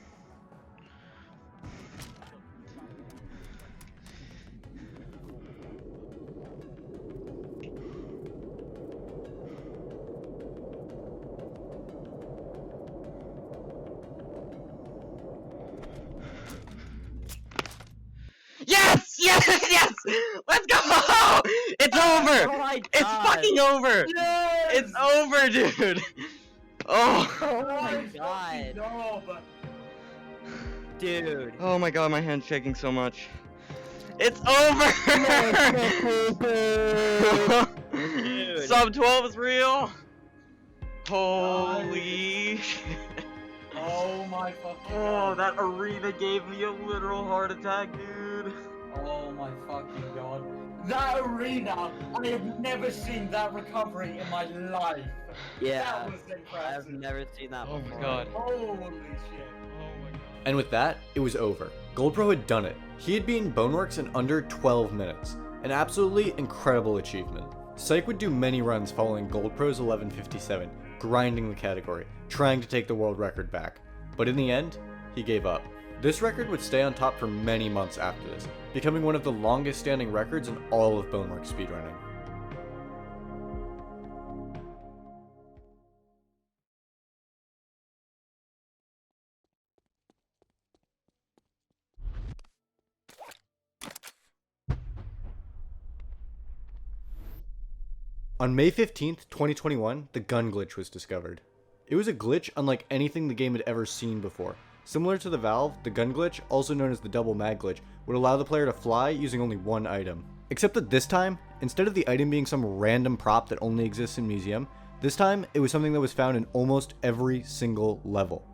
Yes! Yes! Yes! Let's go! It's over! Oh my It's God. fucking over! Yes! It's over, dude! Oh! Oh my god. Dude. Oh my god, my hand's shaking so much. It's over! Sub 12 is real! Holy shit. Oh my fucking Oh, that arena gave me a literal heart attack, dude. Oh my fucking god. That arena, I have never seen that recovery in my life. Yeah. That was impressive. I've never seen that Oh before. my god. Holy shit. Oh my god. And with that, it was over. Goldpro had done it. He had beaten Boneworks in under 12 minutes. An absolutely incredible achievement. Psych would do many runs following Goldpro's 11:57, grinding the category, trying to take the world record back. But in the end, he gave up. This record would stay on top for many months after this, becoming one of the longest standing records in all of Boneworks speedrunning. On May 15th, 2021, the gun glitch was discovered. It was a glitch unlike anything the game had ever seen before. Similar to the valve, the gun glitch, also known as the double mag glitch, would allow the player to fly using only one item. Except that this time, instead of the item being some random prop that only exists in Museum, this time it was something that was found in almost every single level.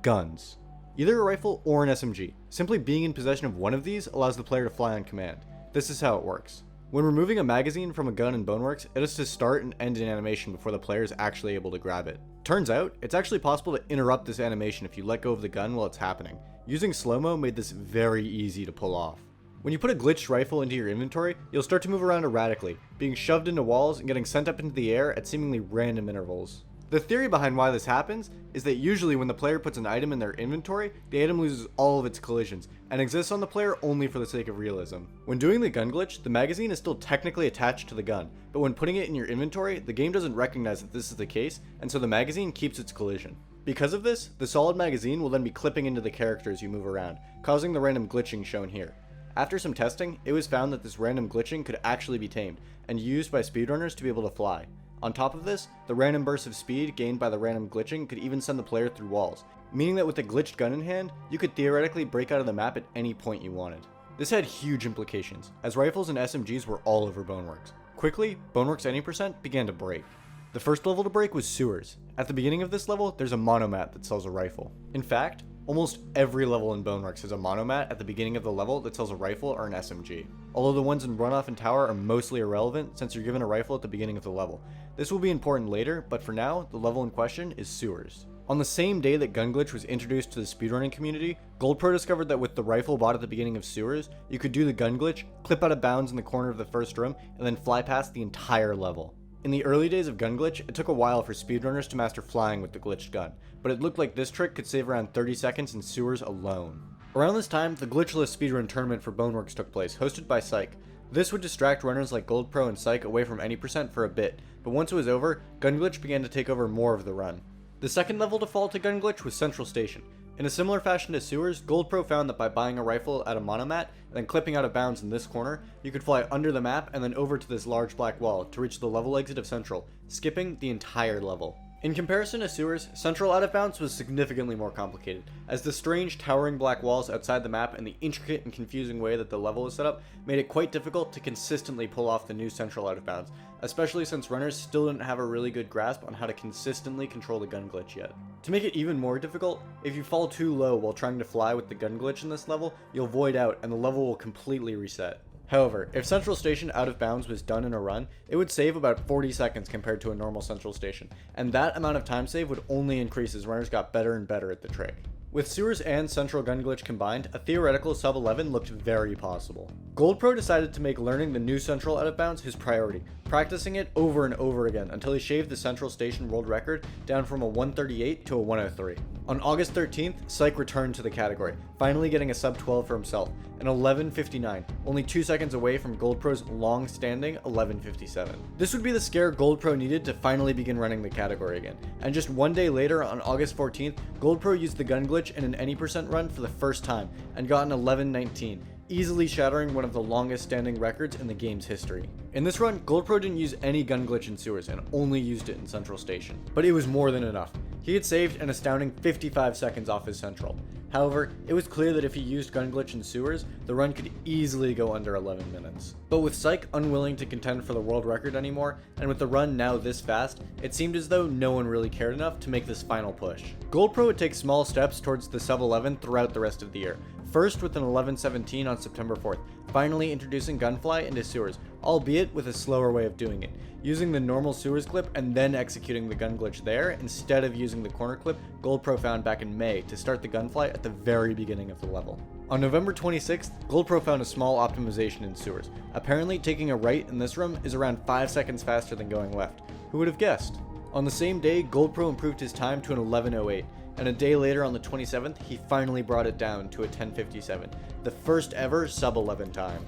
Guns. Either a rifle or an SMG. Simply being in possession of one of these allows the player to fly on command. This is how it works. When removing a magazine from a gun in Boneworks, it has to start and end an animation before the player is actually able to grab it. Turns out, it's actually possible to interrupt this animation if you let go of the gun while it's happening. Using slow-mo made this very easy to pull off. When you put a glitched rifle into your inventory, you'll start to move around erratically, being shoved into walls and getting sent up into the air at seemingly random intervals. The theory behind why this happens is that usually when the player puts an item in their inventory, the item loses all of its collisions, and exists on the player only for the sake of realism. When doing the gun glitch, the magazine is still technically attached to the gun, but when putting it in your inventory, the game doesn't recognize that this is the case, and so the magazine keeps its collision. Because of this, the solid magazine will then be clipping into the character as you move around, causing the random glitching shown here. After some testing, it was found that this random glitching could actually be tamed, and used by speedrunners to be able to fly. On top of this, the random bursts of speed gained by the random glitching could even send the player through walls, meaning that with a glitched gun in hand, you could theoretically break out of the map at any point you wanted. This had huge implications, as rifles and SMGs were all over Boneworks. Quickly, Boneworks any percent began to break. The first level to break was sewers. At the beginning of this level, there's a monomat that sells a rifle. In fact, almost every level in Boneworks has a monomat at the beginning of the level that sells a rifle or an SMG. Although the ones in Runoff and Tower are mostly irrelevant since you're given a rifle at the beginning of the level. This will be important later, but for now, the level in question is sewers. On the same day that gun glitch was introduced to the speedrunning community, Goldpro discovered that with the rifle bought at the beginning of sewers, you could do the gun glitch, clip out of bounds in the corner of the first room, and then fly past the entire level. In the early days of gun glitch, it took a while for speedrunners to master flying with the glitched gun, but it looked like this trick could save around 30 seconds in sewers alone. Around this time, the glitchless speedrun tournament for Boneworks took place, hosted by Psych. This would distract runners like Goldpro and Psych away from any percent for a bit, but once it was over, gun glitch began to take over more of the run. The second level to fall to gun glitch was Central Station. In a similar fashion to sewers, Goldpro found that by buying a rifle at a monomat and then clipping out of bounds in this corner, you could fly under the map and then over to this large black wall to reach the level exit of Central, skipping the entire level. In comparison to sewers, Central out of bounds was significantly more complicated, as the strange towering black walls outside the map and the intricate and confusing way that the level is set up made it quite difficult to consistently pull off the new Central out of bounds, especially since runners still didn't have a really good grasp on how to consistently control the gun glitch yet. To make it even more difficult, if you fall too low while trying to fly with the gun glitch in this level, you'll void out and the level will completely reset. However, if Central Station out of bounds was done in a run, it would save about 40 seconds compared to a normal Central Station, and that amount of time save would only increase as runners got better and better at the trick. With sewers and Central gun glitch combined, a theoretical sub 11 looked very possible. Goldpro decided to make learning the new Central out of bounds his priority, practicing it over and over again until he shaved the Central Station world record down from a 138 to a 103. On August 13th, Psych returned to the category, finally getting a sub 12 for himself, an 11:59, only 2 seconds away from Goldpro's long-standing 11:57. This would be the scare Goldpro needed to finally begin running the category again, and just one day later, on August 14th, Goldpro used the gun glitch in an any percent run for the first time, and got an 11:19, easily shattering one of the longest standing records in the game's history. In this run, Goldpro didn't use any gun glitch in sewers and only used it in Central Station, but it was more than enough. He had saved an astounding 55 seconds off his Central. However, it was clear that if he used gun glitch in sewers, the run could easily go under 11 minutes. But with Psych unwilling to contend for the world record anymore, and with the run now this fast, it seemed as though no one really cared enough to make this final push. Goldpro would take small steps towards the sub 11 throughout the rest of the year. First with an 11:17 on September 4th, finally introducing Gunfly into sewers, albeit with a slower way of doing it, using the normal sewers clip and then executing the gun glitch there instead of using the corner clip Goldpro found back in May to start the Gunfly at the very beginning of the level. On November 26th, Goldpro found a small optimization in sewers. Apparently taking a right in this room is around 5 seconds faster than going left. Who would have guessed? On the same day, Goldpro improved his time to an 11:08, and a day later on the 27th, he finally brought it down to a 10:57, the first ever sub-11 time.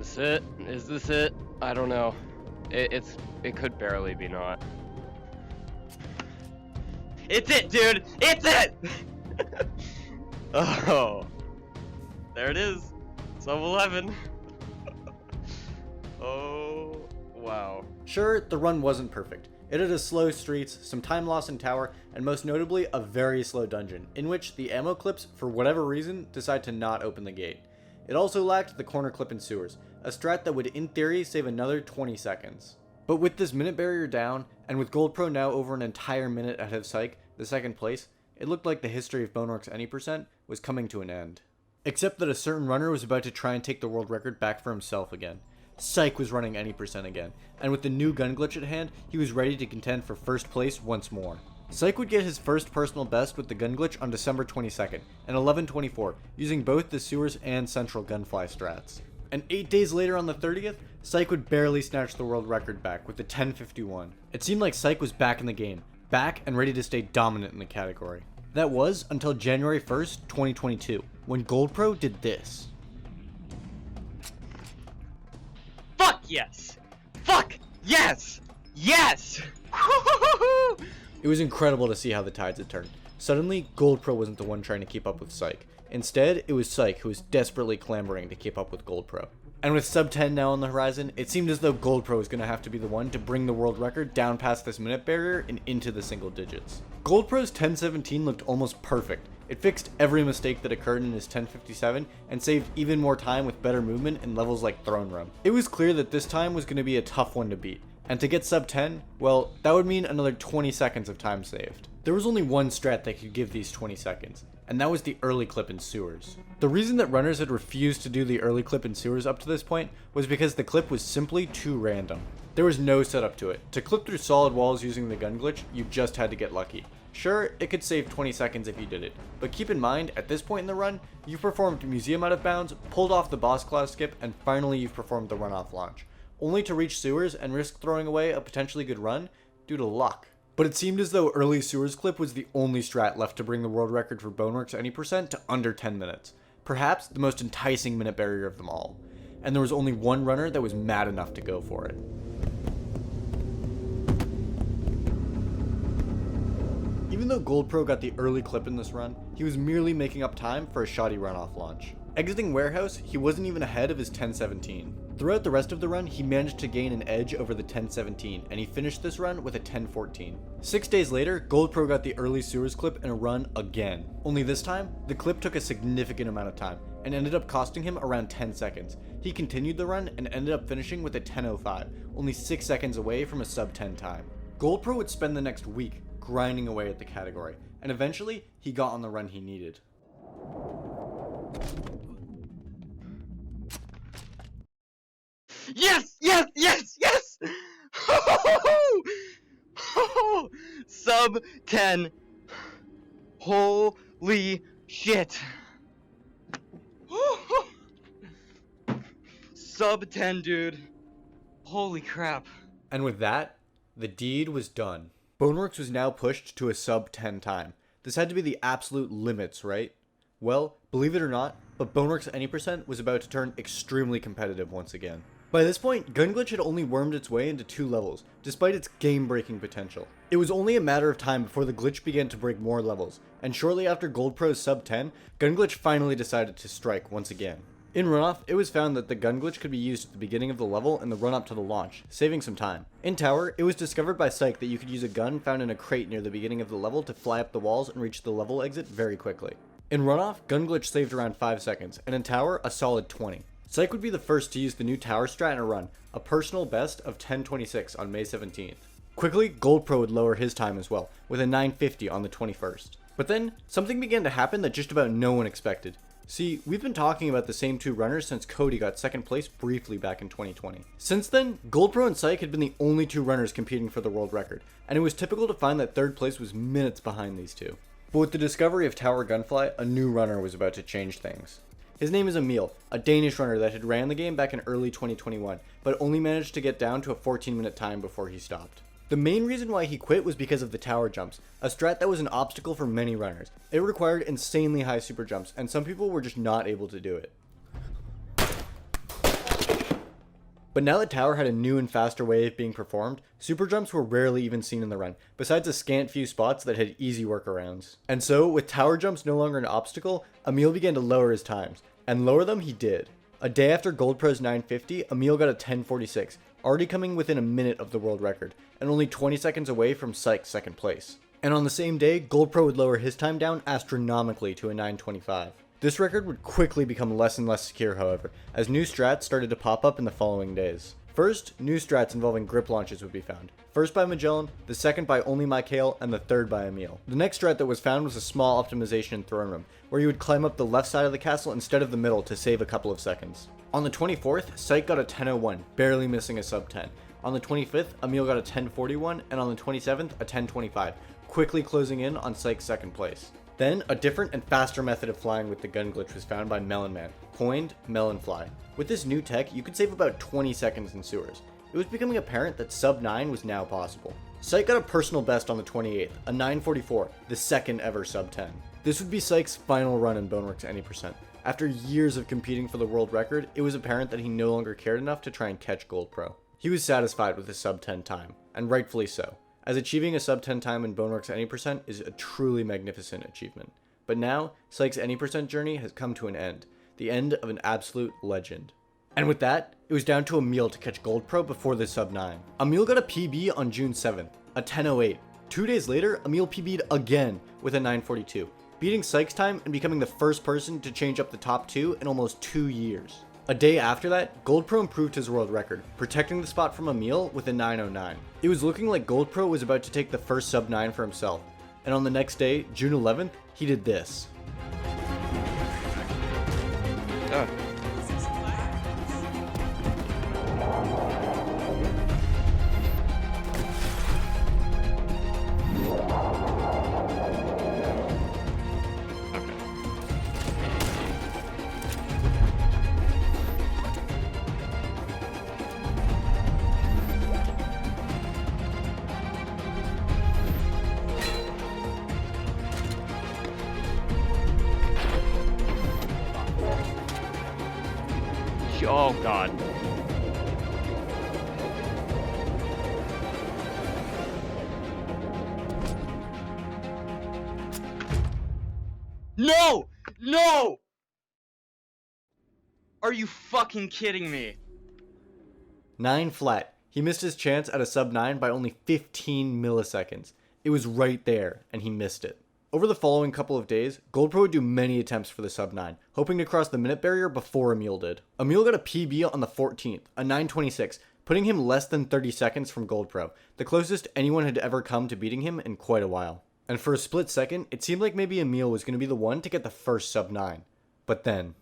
Is this it? Is this it? I don't know. It could barely be not. It's it, dude! It's it! Oh, there it is. Sub 11. Oh, wow. Sure, the run wasn't perfect. It had a slow streets, some time loss in tower, and most notably, a very slow dungeon, in which the ammo clips, for whatever reason, decide to not open the gate. It also lacked the corner clip in sewers, a strat that would in theory save another 20 seconds. But with this minute barrier down, and with Goldpro now over an entire minute ahead of Psych, the second place, it looked like the history of Boneworks any percent was coming to an end. Except that a certain runner was about to try and take the world record back for himself again. Psych was running any percent again, and with the new gun glitch at hand, he was ready to contend for first place once more. Psych would get his first personal best with the gun glitch on December 22nd, and 11:24, using both the sewers and central gunfly strats. And 8 days later on the 30th, Psych would barely snatch the world record back with the 10:51. It seemed like Psych was back in the game, back and ready to stay dominant in the category. That was until January 1st, 2022, when Goldpro did this. Fuck yes! Fuck yes! Yes! It was incredible to see how the tides had turned. Suddenly, Goldpro wasn't the one trying to keep up with Psych. Instead, it was Psych who was desperately clambering to keep up with Goldpro. And with sub 10 now on the horizon, it seemed as though Goldpro was going to have to be the one to bring the world record down past this minute barrier and into the single digits. Goldpro's 10:17 looked almost perfect. It fixed every mistake that occurred in his 10:57 and saved even more time with better movement in levels like Throne Room. It was clear that this time was going to be a tough one to beat. And to get sub 10, well, that would mean another 20 seconds of time saved. There was only one strat that could give these 20 seconds, and that was the early clip in sewers. The reason that runners had refused to do the early clip in sewers up to this point was because the clip was simply too random. There was no setup to it. To clip through solid walls using the gun glitch, you just had to get lucky. Sure, it could save 20 seconds if you did it, but keep in mind, at this point in the run, you've performed Museum out of bounds, pulled off the boss class skip, and finally you've performed the runoff launch, only to reach sewers and risk throwing away a potentially good run due to luck. But it seemed as though early sewers clip was the only strat left to bring the world record for Boneworks any percent to under 10 minutes. Perhaps the most enticing minute barrier of them all. And there was only one runner that was mad enough to go for it. Even though Goldpro got the early clip in this run, he was merely making up time for a shoddy runoff launch. Exiting Warehouse, he wasn't even ahead of his 10:17. Throughout the rest of the run, he managed to gain an edge over the 10:17, and he finished this run with a 10:14. 6 days later, Goldpro got the early sewers clip in a run again. Only this time, the clip took a significant amount of time, and ended up costing him around 10 seconds. He continued the run and ended up finishing with a 10:05, only 6 seconds away from a sub 10 time. Goldpro would spend the next week grinding away at the category, and eventually, he got on the run he needed. Yes! Yes! Yes! Yes! Sub 10. Holy shit. Sub 10, dude. Holy crap. And with that, the deed was done. Boneworks was now pushed to a sub 10 time. This had to be the absolute limits, right? Well, believe it or not, but Boneworks any percent was about to turn extremely competitive once again. By this point, Gun Glitch had only wormed its way into 2 levels, despite its game-breaking potential. It was only a matter of time before the glitch began to break more levels, and shortly after Goldpro's sub 10, Gun Glitch finally decided to strike once again. In runoff, it was found that the gun glitch could be used at the beginning of the level and the run up to the launch, saving some time. In tower, it was discovered by Psych that you could use a gun found in a crate near the beginning of the level to fly up the walls and reach the level exit very quickly. In runoff, gun glitch saved around 5 seconds, and in tower, a solid 20. Psych would be the first to use the new tower strat in a run, a personal best of 10:26 on May 17th. Quickly, Goldpro would lower his time as well, with a 9:50 on the 21st. But then, something began to happen that just about no one expected. See, we've been talking about the same 2 runners since Cody got 2nd place briefly back in 2020. Since then, Goldpro and Psych had been the only 2 runners competing for the world record, and it was typical to find that 3rd place was minutes behind these 2. But with the discovery of Tower Gunfly, a new runner was about to change things. His name is Emil, a Danish runner that had ran the game back in early 2021, but only managed to get down to a 14-minute time before he stopped. The main reason why he quit was because of the tower jumps, a strat that was an obstacle for many runners. It required insanely high super jumps, and some people were just not able to do it. But now that tower had a new and faster way of being performed, super jumps were rarely even seen in the run, besides a scant few spots that had easy workarounds. And so, with tower jumps no longer an obstacle, Emil began to lower his times, and lower them he did. A day after Goldpro's 950, Emil got a 1046, already coming within a minute of the world record, and only 20 seconds away from Psych's second place. And on the same day, Goldpro would lower his time down astronomically to a 925. This record would quickly become less and less secure, however, as new strats started to pop up in the following days. First, new strats involving grip launches would be found. First by Magellan, the second by only Michael, and the third by Emil. The next strat that was found was a small optimization in throne room, where you would climb up the left side of the castle instead of the middle to save a couple of seconds. On the 24th, Psych got a 1001, barely missing a sub 10. On the 25th, Emil got a 1041, and on the 27th, a 1025, quickly closing in on Psych's second place. Then, a different and faster method of flying with the gun glitch was found by Melon Man, coined Melon Fly. With this new tech, you could save about 20 seconds in sewers. It was becoming apparent that sub 9 was now possible. Psych got a personal best on the 28th, a 944, the second ever sub 10. This would be Psych's final run in Boneworks Any %. After years of competing for the world record, it was apparent that he no longer cared enough to try and catch Goldpro. He was satisfied with his sub 10 time, and rightfully so, as achieving a sub 10 time in Boneworks Any % is a truly magnificent achievement. But now, Psych's Any % journey has come to an end, the end of an absolute legend. And with that, it was down to Emil to catch Goldpro before the sub 9. Emil got a PB on June 7th, a 1008. 2 days later, Emil PB'd again with a 942, beating Psych's time and becoming the first person to change up the top 2 in almost 2 years. A day after that, Goldpro improved his world record, protecting the spot from Emil with a 909. It was looking like Goldpro was about to take the first sub 9 for himself, and on the next day, June 11th, he did this. Oh. Oh god. No! No! Are you fucking kidding me? 9 flat. He missed his chance at a sub 9 by only 15 milliseconds. It was right there, and he missed it. Over the following couple of days, Goldpro would do many attempts for the sub 9, hoping to cross the minute barrier before Emil did. Emil got a PB on the 14th, a 926, putting him less than 30 seconds from Goldpro, the closest anyone had ever come to beating him in quite a while. And for a split second, it seemed like maybe Emil was going to be the one to get the first sub 9. But then...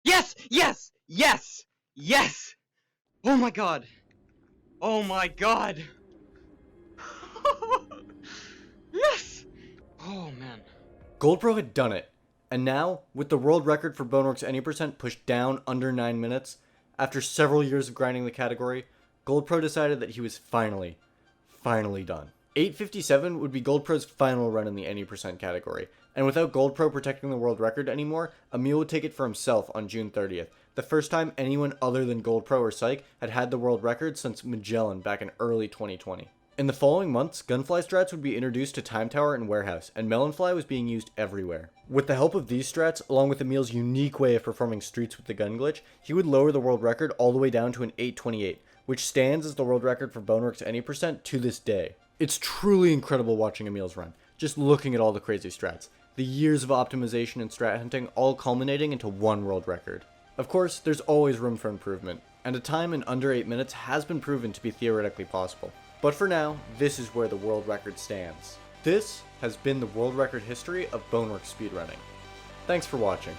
Yes! Yes! Yes! Yes! Oh my god! Oh my god! Yes! Oh man. Goldpro had done it. And now, with the world record for Boneworks Any % pushed down under 9 minutes, after several years of grinding the category, Goldpro decided that he was finally done. 857 would be Goldpro's final run in the Any % category, and without Goldpro protecting the world record anymore, Emil would take it for himself on June 30th, the first time anyone other than Goldpro or Psych had the world record since Magellan back in early 2020. In the following months, gunfly strats would be introduced to Time Tower and Warehouse, and Melonfly was being used everywhere. With the help of these strats, along with Emil's unique way of performing streets with the gun glitch, he would lower the world record all the way down to an 828, which stands as the world record for Boneworks Any % to this day. It's truly incredible watching Emil's run, just looking at all the crazy strats, the years of optimization and strat hunting all culminating into one world record. Of course, there's always room for improvement, and a time in under 8 minutes has been proven to be theoretically possible. But for now, this is where the world record stands. This has been the world record history of Boneworks Speedrunning. Thanks for watching.